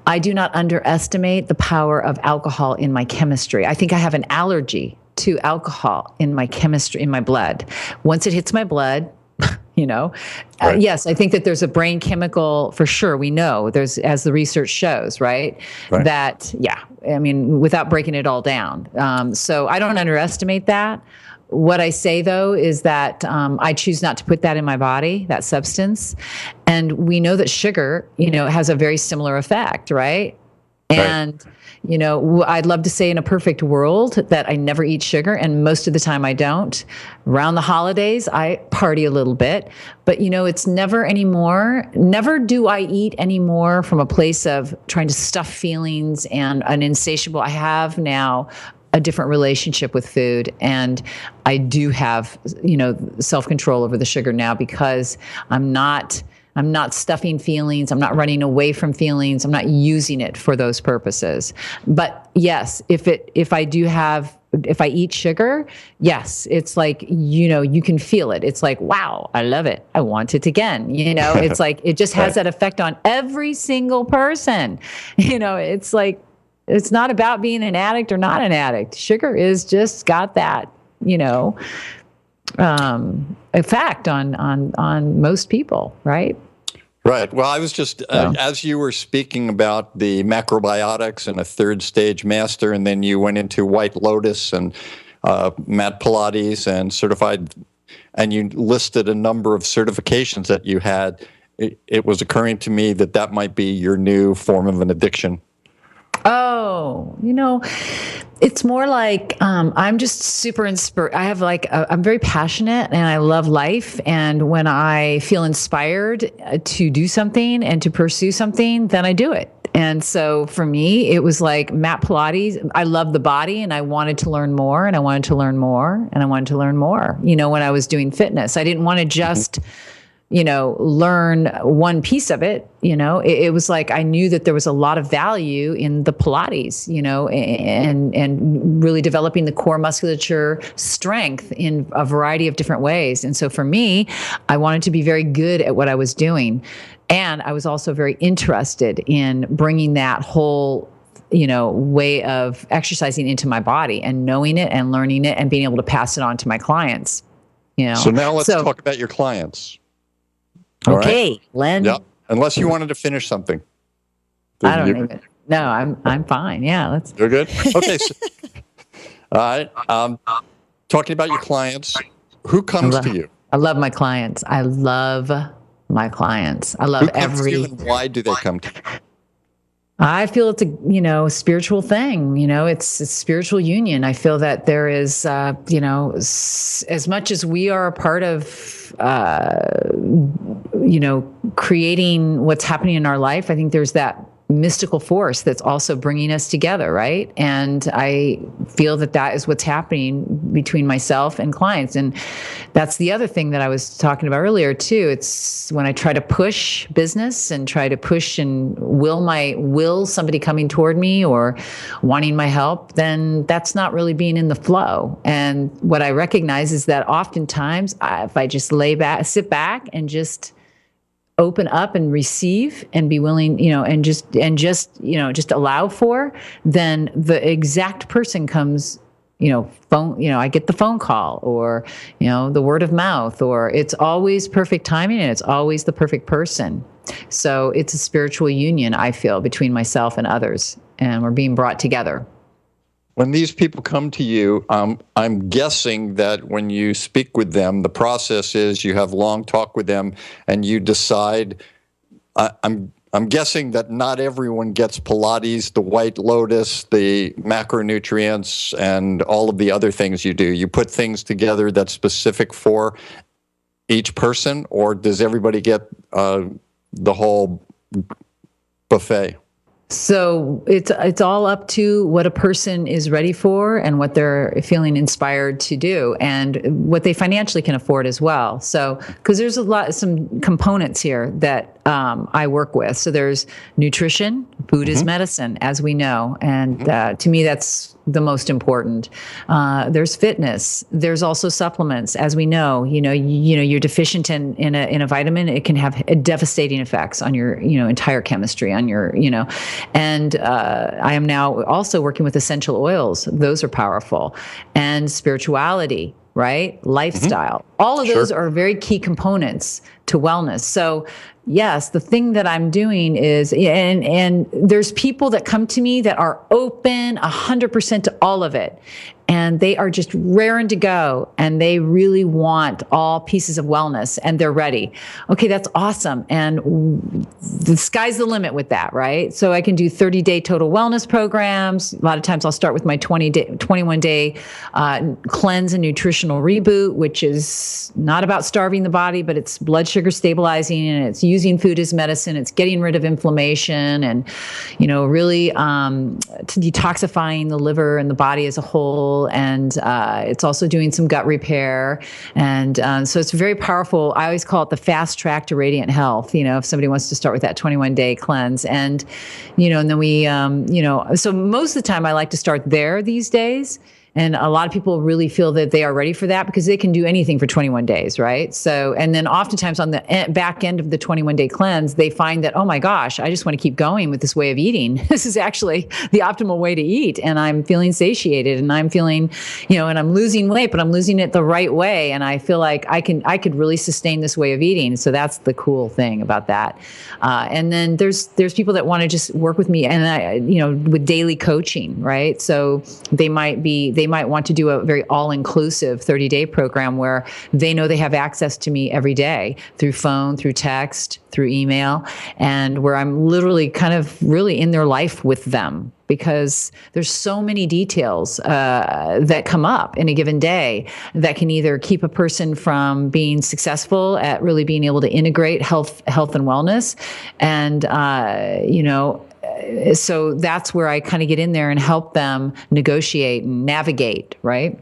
I do not underestimate the power of alcohol in my chemistry. I think I have an allergy to alcohol in my chemistry, in my blood. Once it hits my blood, right. Yes, I think that there's a brain chemical, for sure. We know there's, as the research shows, right? That, without breaking it all down. So I don't underestimate that. What I say, though, is that I choose not to put that in my body, that substance. And we know that sugar, has a very similar effect, right? And, I'd love to say in a perfect world that I never eat sugar, and most of the time I don't. Around the holidays, I party a little bit, but, it's never anymore. Never do I eat anymore from a place of trying to stuff feelings and an insatiable. I have now a different relationship with food, and I do have, self-control over the sugar now, because I'm not stuffing feelings. I'm not running away from feelings. I'm not using it for those purposes. But yes, if I eat sugar, yes, it's like, you can feel it. It's like, wow, I love it. I want it again. It's like, it just has that effect on every single person. It's like, it's not about being an addict or not an addict. Sugar is just got that, effect on most people, right? Right. Well, I was just, as you were speaking about the macrobiotics and a third stage master, and then you went into White Lotus and Matt Pilates and certified, and you listed a number of certifications that you had, it was occurring to me that might be your new form of an addiction. Oh, it's more like I'm just super inspired. I have I'm very passionate and I love life. And when I feel inspired to do something and to pursue something, then I do it. And so for me, it was like Matt Pilates. I love the body and I wanted to learn more and I wanted to learn more and I wanted to learn more. When I was doing fitness, I didn't want to just learn one piece of it. It was like, I knew that there was a lot of value in the Pilates, and really developing the core musculature strength in a variety of different ways. And so for me, I wanted to be very good at what I was doing. And I was also very interested in bringing that whole way of exercising into my body and knowing it and learning it and being able to pass it on to my clients. So now let's talk about your clients. Okay, right. Len. Yeah. Unless you wanted to finish something. I don't even. No, I'm fine. Yeah, You're good. Okay. So, all right. Talking about your clients, who comes to you? I love my clients. I love my clients. I love who comes to you and why do they come to you? I feel it's a spiritual thing. It's a spiritual union. I feel that there is, as much as we are a part of, creating what's happening in our life, I think there's that mystical force that's also bringing us together, right? And I feel that is what's happening between myself and clients. And that's the other thing that I was talking about earlier too. It's when I try to push business and try to push and will somebody coming toward me or wanting my help, then that's not really being in the flow. And what I recognize is that oftentimes if I just sit back and just open up and receive and be willing, and just allow for, then the exact person comes, I get the phone call or, the word of mouth, or it's always perfect timing and it's always the perfect person. So it's a spiritual union, I feel, between myself and others, and we're being brought together. When these people come to you, I'm guessing that when you speak with them, the process is you have long talk with them and you decide. I'm guessing that not everyone gets Pilates, the White Lotus, the macronutrients, and all of the other things you do. You put things together that's specific for each person, or does everybody get the whole buffet? So it's all up to what a person is ready for and what they're feeling inspired to do and what they financially can afford as well. So, because there's some components here that I work with. So there's nutrition, food is medicine, as we know. And to me, that's the most important. There's fitness. There's also supplements, as we know. You're deficient in a vitamin, it can have devastating effects on your entire chemistry, on your And I am now also working with essential oils. Those are powerful, and spirituality. Right? Lifestyle. All of those are very key components to wellness. So yes, the thing that I'm doing is, and there's people that come to me that are open 100% to all of it. and they are just raring to go, and they really want all pieces of wellness, and they're ready. Okay, that's awesome. And the sky's the limit with that, right? So I can do 30-day total wellness programs. A lot of times I'll start with my 21-day cleanse and nutritional reboot, which is not about starving the body, but it's blood sugar stabilizing, and it's using food as medicine. It's getting rid of inflammation, and, really detoxifying the liver and the body as a whole. And it's also doing some gut repair. And so it's very powerful. I always call it the fast track to radiant health, if somebody wants to start with that 21-day cleanse. And, and then we, so most of the time I like to start there these days. And a lot of people really feel that they are ready for that because they can do anything for 21 days, right? So, and then oftentimes on the back end of the 21-day cleanse, they find that, oh my gosh, I just want to keep going with this way of eating. This is actually the optimal way to eat. And I'm feeling satiated, and I'm feeling, and I'm losing weight, but I'm losing it the right way. And I feel like I could really sustain this way of eating. So that's the cool thing about that. And then there's people that want to just work with me and with daily coaching, right? So they might want to do a very all-inclusive 30-day program where they know they have access to me every day through phone, through text, through email, and where I'm literally kind of really in their life with them, because there's so many details that come up in a given day that can either keep a person from being successful at really being able to integrate health and wellness. And, so that's where I kind of get in there and help them negotiate and navigate, right?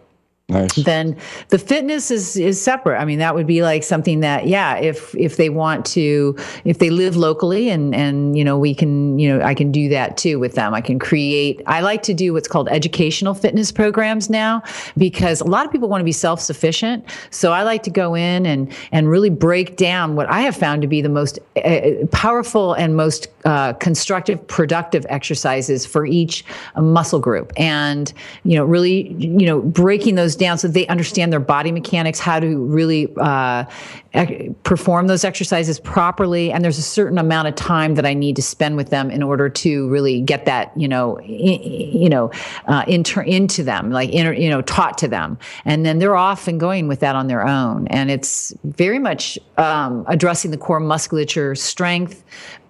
Nice. Then the fitness is separate. I mean, that would be like something that, if they want to, if they live locally and we can, I can do that too with them. I like to do what's called educational fitness programs now, because a lot of people want to be self-sufficient. So I like to go in and really break down what I have found to be the most powerful and most constructive, productive exercises for each muscle group. And, really, breaking those down so they understand their body mechanics, how to really perform those exercises properly. And there's a certain amount of time that I need to spend with them in order to really get that, into them, like, taught to them. And then they're off and going with that on their own. And it's very much addressing the core musculature strength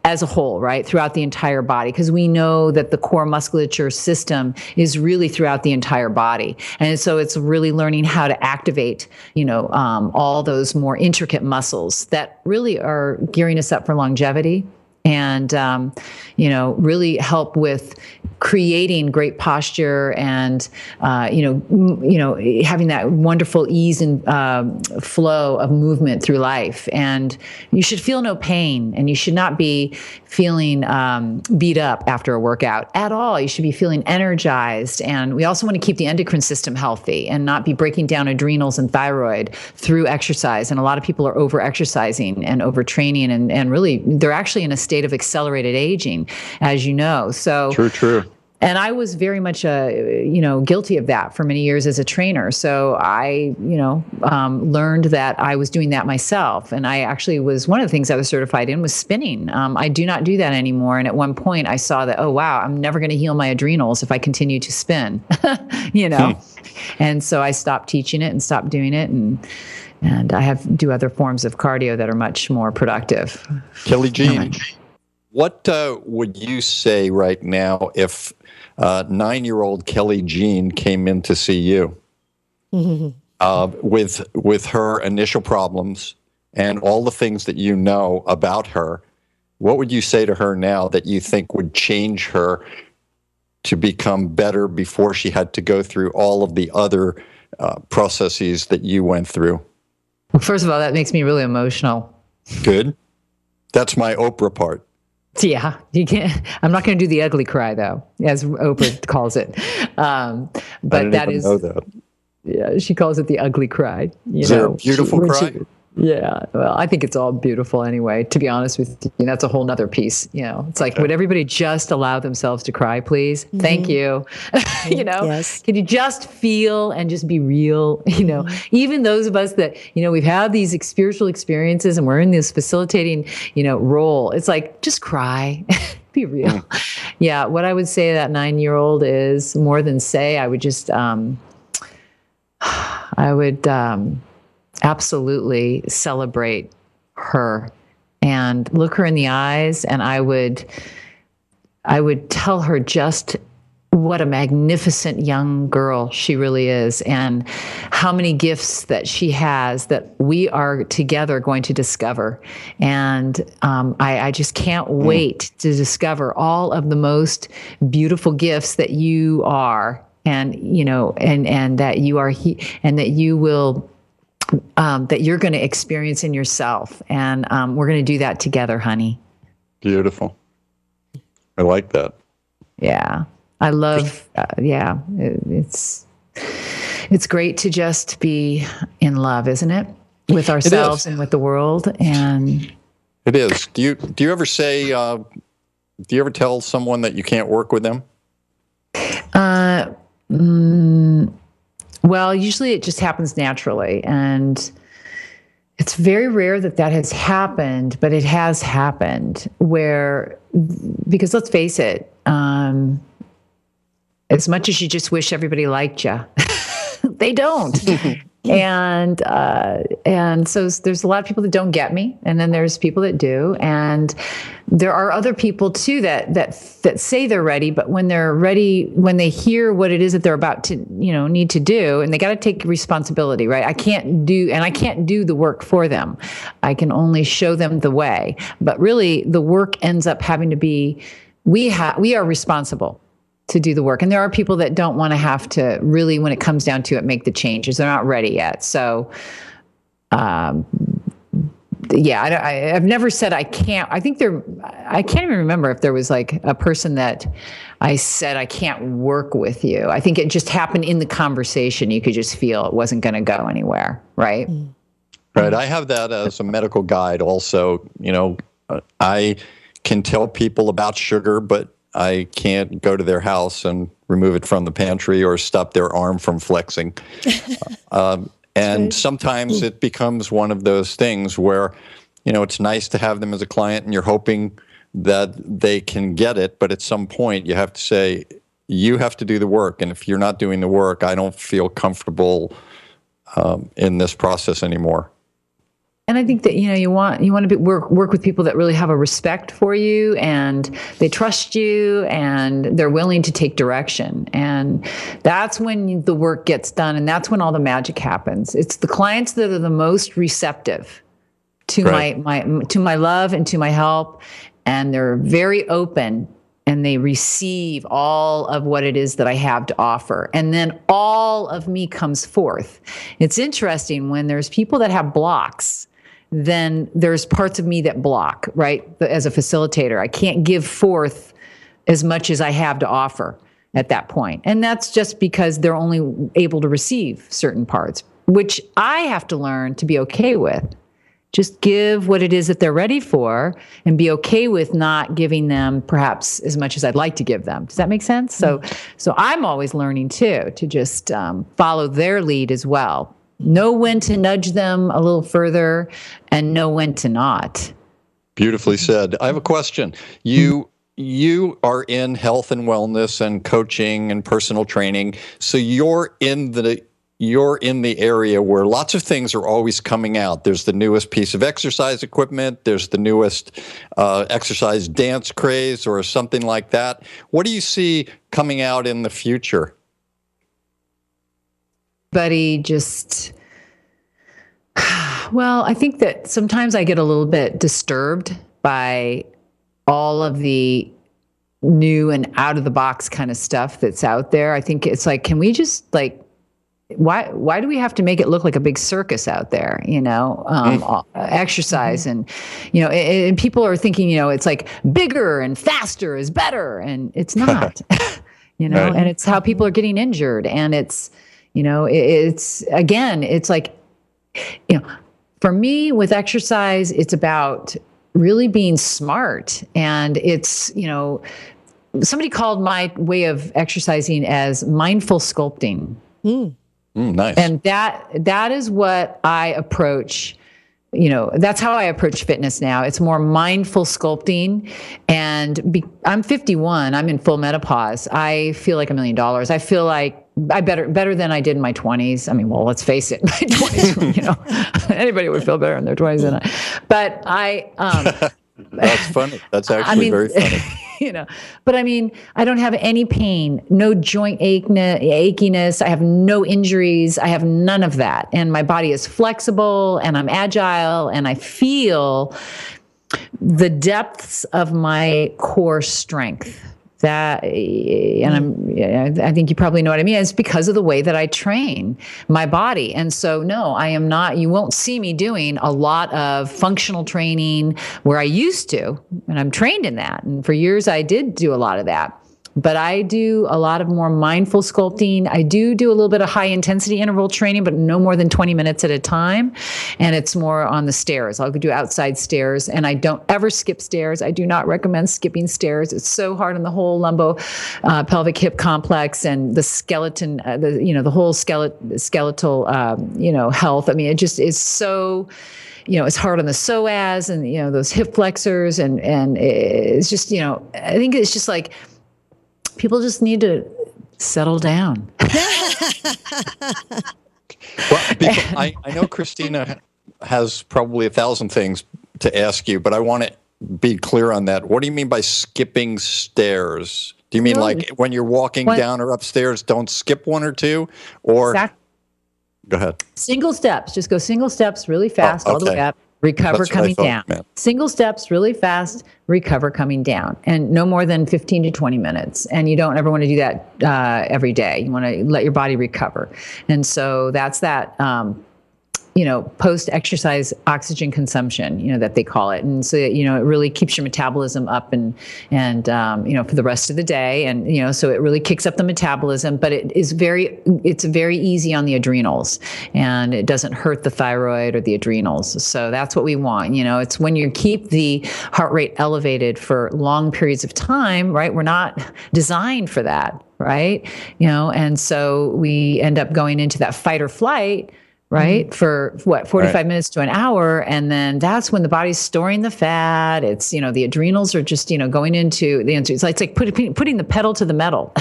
as a whole, right, throughout the entire body, because we know that the core musculature system is really throughout the entire body. And so it's really learning how to activate, all those more intricate muscles that really are gearing us up for longevity and, really help with creating great posture and, having that wonderful ease and flow of movement through life. And you should feel no pain, and you should not be feeling beat up after a workout at all. You should be feeling energized. And we also want to keep the endocrine system healthy and not be breaking down adrenals and thyroid through exercise. And a lot of people are over-exercising and overtraining, and really they're actually in a state of accelerated aging, as you know. So True. And I was very much, guilty of that for many years as a trainer. So I, learned that I was doing that myself. And I actually was, one of the things I was certified in was spinning. I do not do that anymore. And at one point I saw that, oh, wow, I'm never going to heal my adrenals if I continue to spin, And so I stopped teaching it and stopped doing it. And I do other forms of cardio that are much more productive. Kelly Jean, what would you say right now if 9-year-old Kelly Jean came in to see you with her initial problems and all the things that you know about her? What would you say to her now that you think would change her to become better before she had to go through all of the other processes that you went through? Well, first of all, that makes me really emotional. Good. That's my Oprah part. Yeah, you can't. I'm not going to do the ugly cry, though, as Oprah calls it. But that is. Know that. Yeah, she calls it the ugly cry. Is there a beautiful cry? Yeah, well, I think it's all beautiful anyway, to be honest with you. That's a whole nother piece. It's like, would everybody just allow themselves to cry, please? Mm-hmm. Thank you. Yes. Can you just feel and just be real? Even those of us that, we've had these spiritual experiences and we're in this facilitating, role. It's like, just cry. Be real. Yeah. What I would say to that 9-year-old is more than say, I would just, I would absolutely celebrate her and look her in the eyes, and I would tell her just what a magnificent young girl she really is, and how many gifts that she has that we are together going to discover. And I just can't wait to discover all of the most beautiful gifts that you are, and and that you are and that you will. That you're going to experience in yourself. And we're going to do that together, honey. Beautiful. I like that. Yeah. I love, it's great to just be in love, isn't it? With ourselves and with the world. And it is. Do you ever say, do you ever tell someone that you can't work with them? Well, usually it just happens naturally, and it's very rare that has happened, but it has happened because let's face it, as much as you just wish everybody liked you, they don't. And so there's a lot of people that don't get me, and then there's people that do, and there are other people too that say they're ready, but when they're ready, when they hear what it is that they're about to need to do, and they got to take responsibility, right? I can't do the work for them. I can only show them the way, but really the work ends up having to be we are responsible to do the work. And there are people that don't want to have to really, when it comes down to it, make the changes. They're not ready yet. So, I've never said I can't. I can't even remember if there was like a person that I said, I can't work with you. I think it just happened in the conversation. You could just feel it wasn't going to go anywhere. Right. Right. I have that as a medical guide also. I can tell people about sugar, but I can't go to their house and remove it from the pantry or stop their arm from flexing. And sometimes it becomes one of those things where, it's nice to have them as a client and you're hoping that they can get it. But at some point you have to say, you have to do the work. And if you're not doing the work, I don't feel comfortable in this process anymore. And I think that you want to work with people that really have a respect for you, and they trust you, and they're willing to take direction. And that's when the work gets done, and that's when all the magic happens. It's the clients that are the most receptive to my love and to my help, and they're very open, and they receive all of what it is that I have to offer. And then all of me comes forth. It's interesting when there's people that have blocks, then there's parts of me that block, right? As a facilitator, I can't give forth as much as I have to offer at that point. And that's just because they're only able to receive certain parts, which I have to learn to be okay with. Just give what it is that they're ready for, and be okay with not giving them perhaps as much as I'd like to give them. Does that make sense? So I'm always learning too, to just follow their lead as well. Know when to nudge them a little further, and know when to not. Beautifully said. I have a question. You are in health and wellness and coaching and personal training. So you're in the area where lots of things are always coming out. There's the newest piece of exercise equipment. There's the newest exercise dance craze or something like that. What do you see coming out in the future? I think that sometimes I get a little bit disturbed by all of the new and out of the box kind of stuff that's out there. I think it's like, can we just why do we have to make it look like a big circus out there? Exercise and people are thinking, it's like bigger and faster is better, and it's not. Right. And it's how people are getting injured, and it's it's like, for me with exercise, it's about really being smart. And it's, somebody called my way of exercising as mindful sculpting. Nice. And that is what I approach. That's how I approach fitness now. It's more mindful sculpting. And I'm 51. I'm in full menopause. I feel like $1 million. I feel like better than I did in my 20s. I mean, well, let's face it, my 20s, anybody would feel better in their 20s than I. But That's funny. That's actually very funny. But I mean, I don't have any pain, no joint achiness. I have no injuries. I have none of that. And my body is flexible and I'm agile and I feel the depths of my core strength. I think you probably know what I mean. It's because of the way that I train my body. And so, no, I am not, you won't see me doing a lot of functional training where I used to, and I'm trained in that. And for years, I did do a lot of that. But I do a lot of more mindful sculpting. I do a little bit of high intensity interval training, but no more than 20 minutes at a time. And it's more on the stairs. I'll do outside stairs, and I don't ever skip stairs. I do not recommend skipping stairs. It's so hard on the whole lumbo pelvic hip complex and the skeleton, the whole skeletal, health. I mean, it just is so, it's hard on the psoas and, those hip flexors. And it's just, I think it's just like, people just need to settle down. Well, I know Christina has probably 1,000 things to ask you, but I want to be clear on that. What do you mean by skipping stairs? Do you mean like when you're walking down or upstairs, don't skip one or two? Or exactly. Go ahead. Single steps. Just go single steps really fast all the way up. Recover coming down. Single steps really fast, recover coming down. And no more than 15 to 20 minutes. And you don't ever want to do that every day. You want to let your body recover. And so that's that, post-exercise oxygen consumption, that they call it. And so, it really keeps your metabolism up and for the rest of the day. And, so it really kicks up the metabolism, but it's very easy on the adrenals and it doesn't hurt the thyroid or the adrenals. So that's what we want. It's when you keep the heart rate elevated for long periods of time, right? We're not designed for that, right? And so we end up going into that fight or flight, right? For 45 minutes to an hour. And then that's when the body's storing the fat. It's, the adrenals are just, going into the answer. It's like putting the pedal to the metal,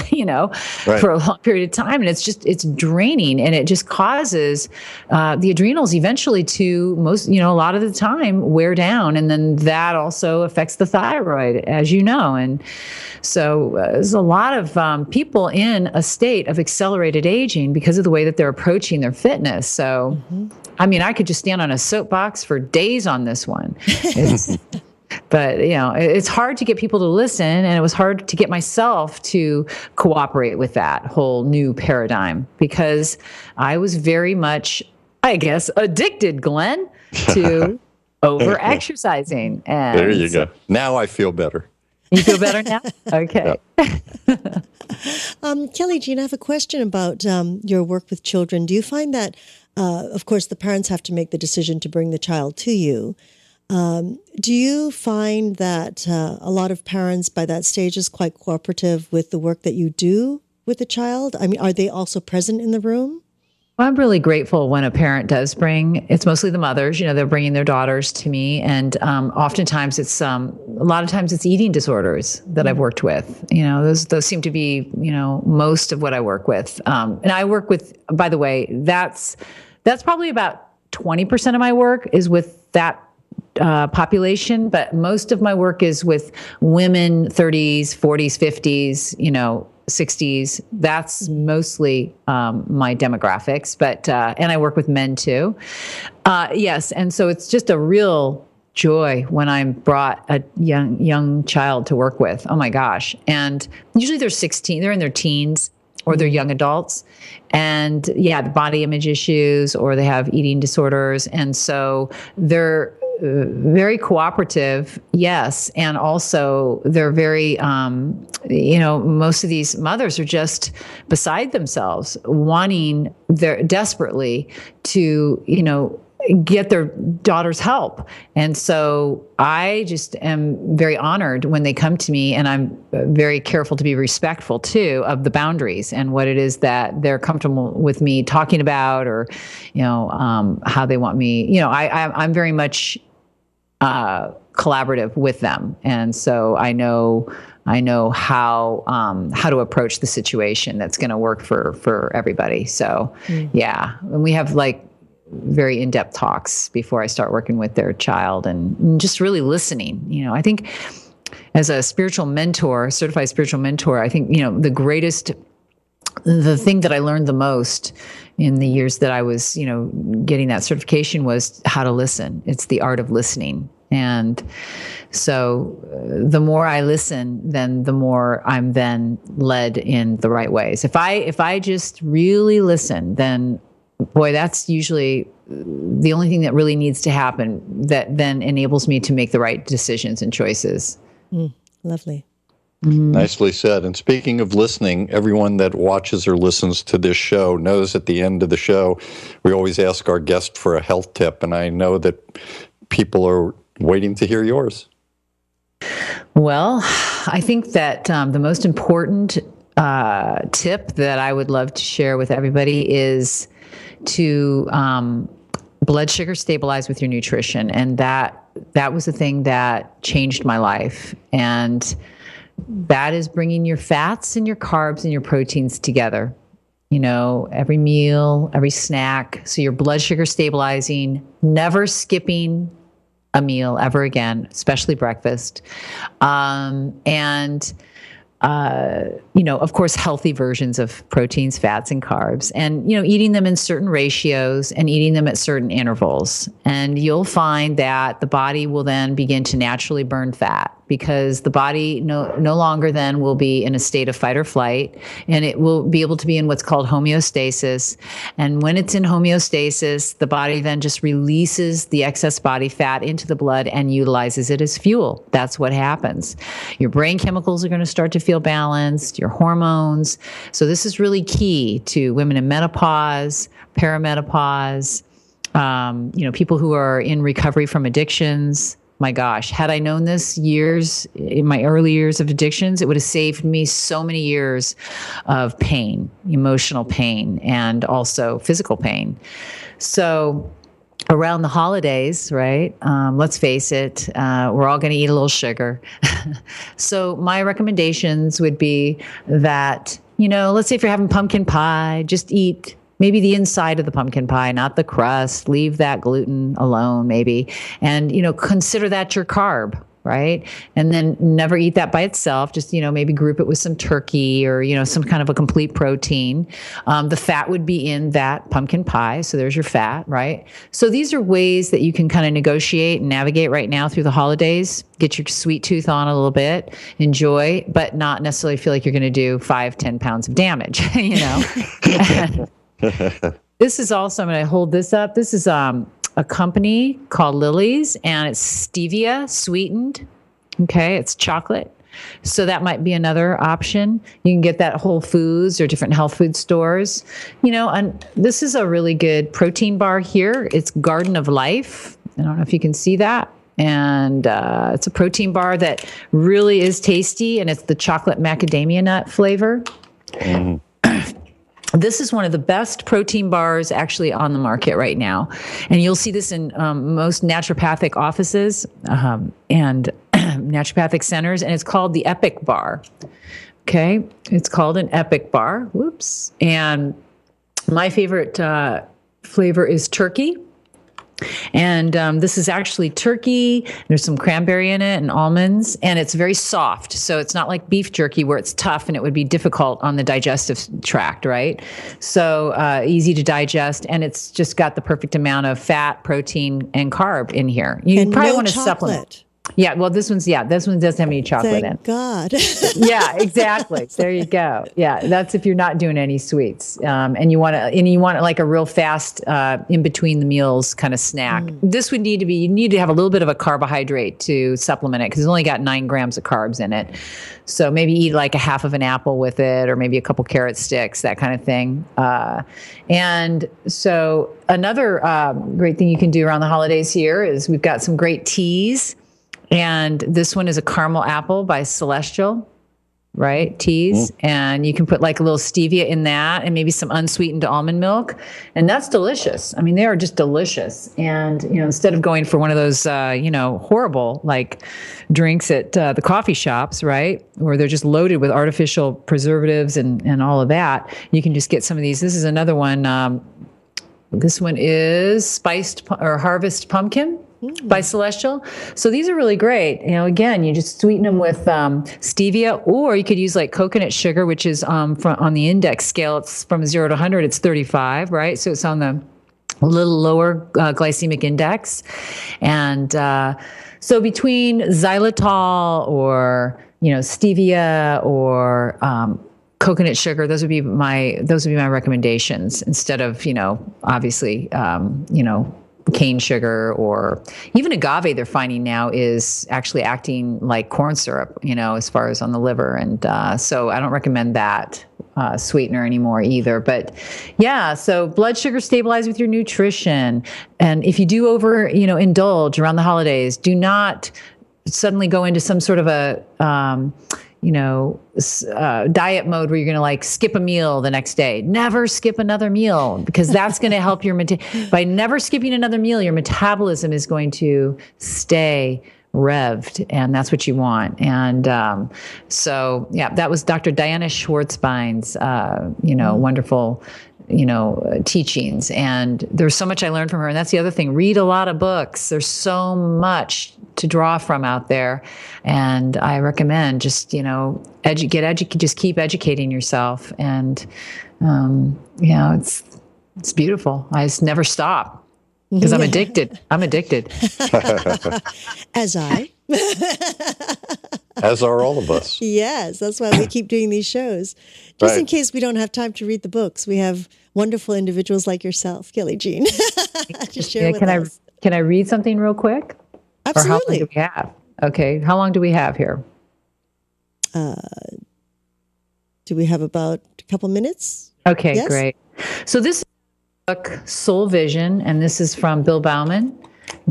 for a long period of time. And it's draining and it just causes the adrenals eventually to a lot of the time wear down. And then that also affects the thyroid, as you know. And so there's a lot of people in a state of accelerated aging because of the way that they're approaching their fitness. So, I mean, I could just stand on a soapbox for days on this one. But, it's hard to get people to listen, and it was hard to get myself to cooperate with that whole new paradigm because I was very much, I guess, addicted, Glenn, to over-exercising. And there you go. Now I feel better. You feel better now? Okay. Kelly Jean, I have a question about your work with children. Do you find that, of course, the parents have to make the decision to bring the child to you. Do you find that a lot of parents by that stage is quite cooperative with the work that you do with the child? I mean, are they also present in the room? Well, I'm really grateful when a parent does it's mostly the mothers, they're bringing their daughters to me. And oftentimes a lot of times it's eating disorders that I've worked with. Those seem to be, most of what I work with. And I work with, by the way, that's probably about 20% of my work is with that population, but most of my work is with women, 30s, 40s, 50s, 60s. That's mostly my demographics, but and I work with men too. Yes, and so it's just a real joy when I'm brought a young child to work with. Oh my gosh! And usually they're in their teens or they're young adults, and the body image issues or they have eating disorders, and so they're very cooperative, yes, and also they're very, most of these mothers are just beside themselves, wanting desperately to, get their daughter's help. And so I just am very honored when they come to me, and I'm very careful to be respectful too of the boundaries and what it is that they're comfortable with me talking about, or, how they want me, I'm very much collaborative with them. And so I know I know how to approach the situation that's going to work for everybody. So yeah, and we have like very in-depth talks before I start working with their child, and just really listening. I think as a spiritual mentor, certified spiritual mentor, I think, the thing that I learned the most in the years that I was, getting that certification was how to listen. It's the art of listening. And so the more I listen, then the more I'm then led in the right ways. If I just really listen, then boy, that's usually the only thing that really needs to happen that then enables me to make the right decisions and choices. Lovely. Nicely said. And speaking of listening, everyone that watches or listens to this show knows at the end of the show, we always ask our guest for a health tip. And I know that people are waiting to hear yours. Well, I think that the most important tip that I would love to share with everybody is to blood sugar stabilize with your nutrition. And that was the thing that changed my life. And that is bringing your fats and your carbs and your proteins together, every meal, every snack. So your blood sugar stabilizing, never skipping a meal ever again, especially breakfast. Of course, healthy versions of proteins, fats, and carbs, and, eating them in certain ratios and eating them at certain intervals. And you'll find that the body will then begin to naturally burn fat, because the body no longer then will be in a state of fight or flight, and it will be able to be in what's called homeostasis. And when it's in homeostasis, the body then just releases the excess body fat into the blood and utilizes it as fuel. That's what happens. Your brain chemicals are going to start to feel balanced, your hormones. So this is really key to women in menopause, perimenopause, people who are in recovery from addictions. My gosh, had I known this in my early years of addictions, it would have saved me so many years of pain, emotional pain, and also physical pain. So around the holidays, right? Let's face it, we're all going to eat a little sugar. So my recommendations would be that, let's say if you're having pumpkin pie, just eat maybe the inside of the pumpkin pie, not the crust. Leave that gluten alone, maybe. And, consider that your carb, right? And then never eat that by itself. Just, maybe group it with some turkey or, some kind of a complete protein. The fat would be in that pumpkin pie. So there's your fat, right? So these are ways that you can kind of negotiate and navigate right now through the holidays. Get your sweet tooth on a little bit, enjoy, but not necessarily feel like you're going to do 5-10 pounds of damage, This is also, I'm going to hold this up. This is a company called Lily's, and it's stevia sweetened. Okay, it's chocolate. So that might be another option. You can get that at Whole Foods or different health food stores. And this is a really good protein bar here. It's Garden of Life. I don't know if you can see that. And it's a protein bar that really is tasty, and it's the chocolate macadamia nut flavor. Mm. This is one of the best protein bars actually on the market right now. And you'll see this in most naturopathic offices and naturopathic centers. And it's called the Epic Bar. Okay. It's called an Epic Bar. Whoops. And my favorite flavor is turkey. And this is actually turkey. There's some cranberry in it and almonds, and it's very soft. So it's not like beef jerky where it's tough and it would be difficult on the digestive tract, right? So easy to digest, and it's just got the perfect amount of fat, protein, and carb in here. You probably want to supplement. Yeah, well, this one doesn't have any chocolate in. Thank God. Yeah, exactly. There you go. Yeah, that's if you're not doing any sweets, and you want like a real fast, in between the meals kind of snack. This would need to be. You need to have a little bit of a carbohydrate to supplement it because it's only got 9 grams of carbs in it. So maybe eat like a half of an apple with it, or maybe a couple carrot sticks, that kind of thing. And so another great thing you can do around the holidays here is we've got some great teas. And this one is a caramel apple by Celestial. right? Teas. And you can put like a little stevia in that and maybe some unsweetened almond milk. And that's delicious. I mean, they are just delicious. And, instead of going for one of those, horrible like drinks at the coffee shops, right? Where they're just loaded with artificial preservatives and all of that, you can just get some of these. This is another one. This one is spiced or harvest pumpkin by Celestial. So these are really great. Again, you just sweeten them with stevia, or you could use like coconut sugar, which is on the index scale. It's from 0 to 100. It's 35, right? So it's on the a little lower glycemic index. And so between xylitol or stevia or coconut sugar, those would be my recommendations instead of obviously cane sugar, or even agave. They're finding now is actually acting like corn syrup, as far as on the liver, and so I don't recommend that sweetener anymore either. But yeah, so blood sugar stabilize with your nutrition, and if you do indulge around the holidays, do not suddenly go into some sort of a diet mode where you're going to like skip a meal the next day. Never skip another meal, because that's going to help by never skipping another meal, your metabolism is going to stay revved, and that's what you want. And so, yeah, that was Dr. Diana Schwartzbein's, wonderful, teachings. And there's so much I learned from her. And that's the other thing. Read a lot of books. There's so much to draw from out there. And I recommend just, just keep educating yourself. And, it's beautiful. I just never stop because I'm addicted. As I. As are all of us. Yes, that's why we keep doing these shows. Just in case we don't have time to read the books, we have wonderful individuals like yourself, Kelly Jean, to share with us. Can I read something real quick? Absolutely. Or how long do we have? Okay, how long do we have here? Do we have about a couple minutes? Okay, yes? Great. So this is the book Soul Vision, and this is from Bill Bauman.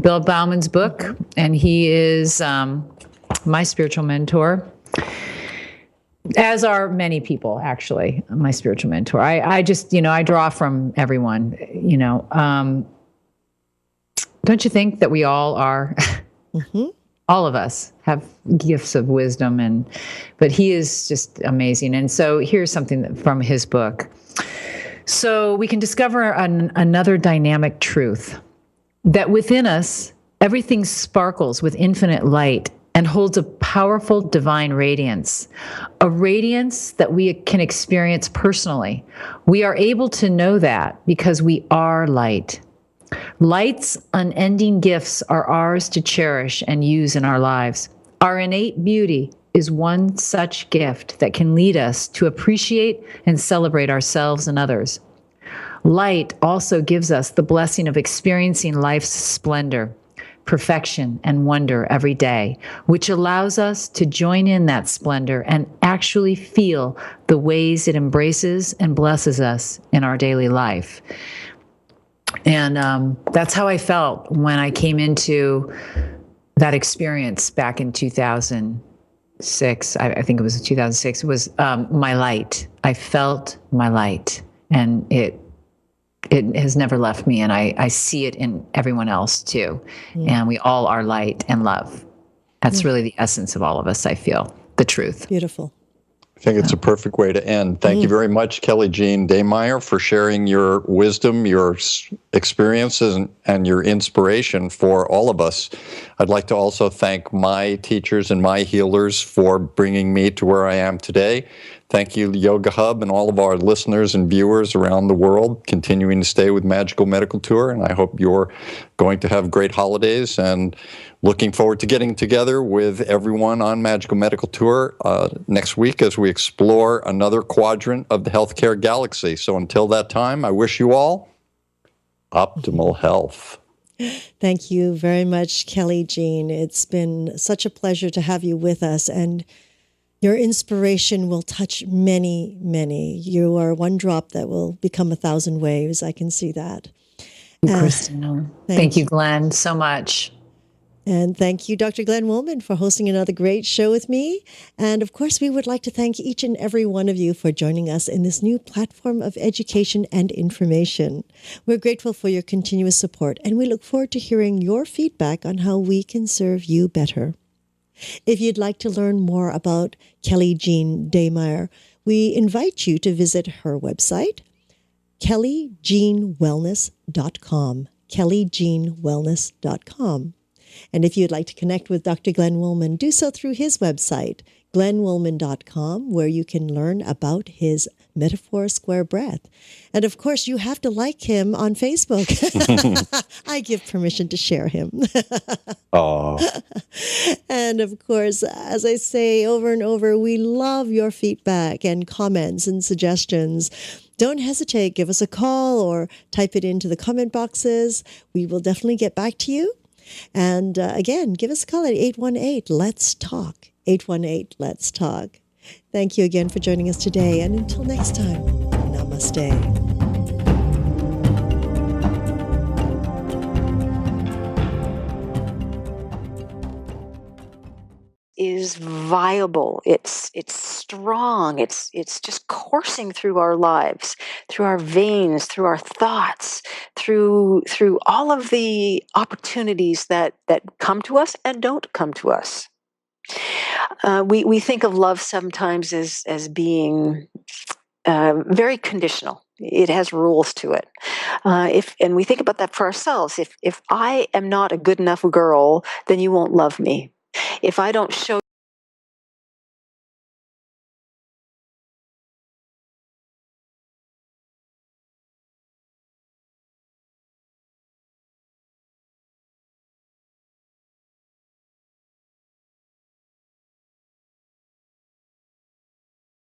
Bill Bauman's book, and he is my spiritual mentor, as are many people, actually, my spiritual mentor. I just, I draw from everyone, Don't you think that we all are? All of us have gifts of wisdom, but he is just amazing. And so here's something from his book. So we can discover another dynamic truth, that within us, everything sparkles with infinite light and holds a powerful divine radiance, a radiance that we can experience personally. We are able to know that because we are light. Light's unending gifts are ours to cherish and use in our lives. Our innate beauty is one such gift that can lead us to appreciate and celebrate ourselves and others. Light also gives us the blessing of experiencing life's splendor, perfection, and wonder every day, which allows us to join in that splendor and actually feel the ways it embraces and blesses us in our daily life. And that's how I felt when I came into that experience back in 2006. I think it was 2006. It was my light. I felt my light, and it has never left me. And I see it in everyone else too. And we all are light and love. That's really the essence of all of us, I feel, the truth. Beautiful. I think it's a perfect way to end. Thank you very much, Kelly Jean Daymeyer, for sharing your wisdom, your experiences, and your inspiration for all of us. I'd like to also thank my teachers and my healers for bringing me to where I am today. Thank you, Yoga Hub, and all of our listeners and viewers around the world continuing to stay with Magical Medical Tour. And I hope you're going to have great holidays, and looking forward to getting together with everyone on Magical Medical Tour next week as we explore another quadrant of the healthcare galaxy. So until that time, I wish you all optimal health. Thank you very much, Kelly Jean. It's been such a pleasure to have you with us, and your inspiration will touch many, many. You are one drop that will become 1,000 waves. I can see that. Kristen. Thank you, Glenn, so much. And thank you, Dr. Glenn Woolman, for hosting another great show with me. And of course, we would like to thank each and every one of you for joining us in this new platform of education and information. We're grateful for your continuous support, and we look forward to hearing your feedback on how we can serve you better. If you'd like to learn more about Kelly Jean Daymeyer, we invite you to visit her website, kellyjeanwellness.com, kellyjeanwellness.com. And if you'd like to connect with Dr. Glenn Woolman, do so through his website, glennwoolman.com, where you can learn about his Metaphor Square Breath. And of course, you have to like him on Facebook. I give permission to share him. Oh. And of course, as I say over and over, we love your feedback and comments and suggestions. Don't hesitate. Give us a call or type it into the comment boxes. We will definitely get back to you. And again, give us a call at 818-LETS-TALK, 818-LETS-TALK. Thank you again for joining us today. And until next time, namaste. Is viable. It's strong. It's just coursing through our lives, through our veins, through our thoughts, through all of the opportunities that come to us and don't come to us. We think of love sometimes as being very conditional. It has rules to it. And we think about that for ourselves. If I am not a good enough girl, then you won't love me. If I don't show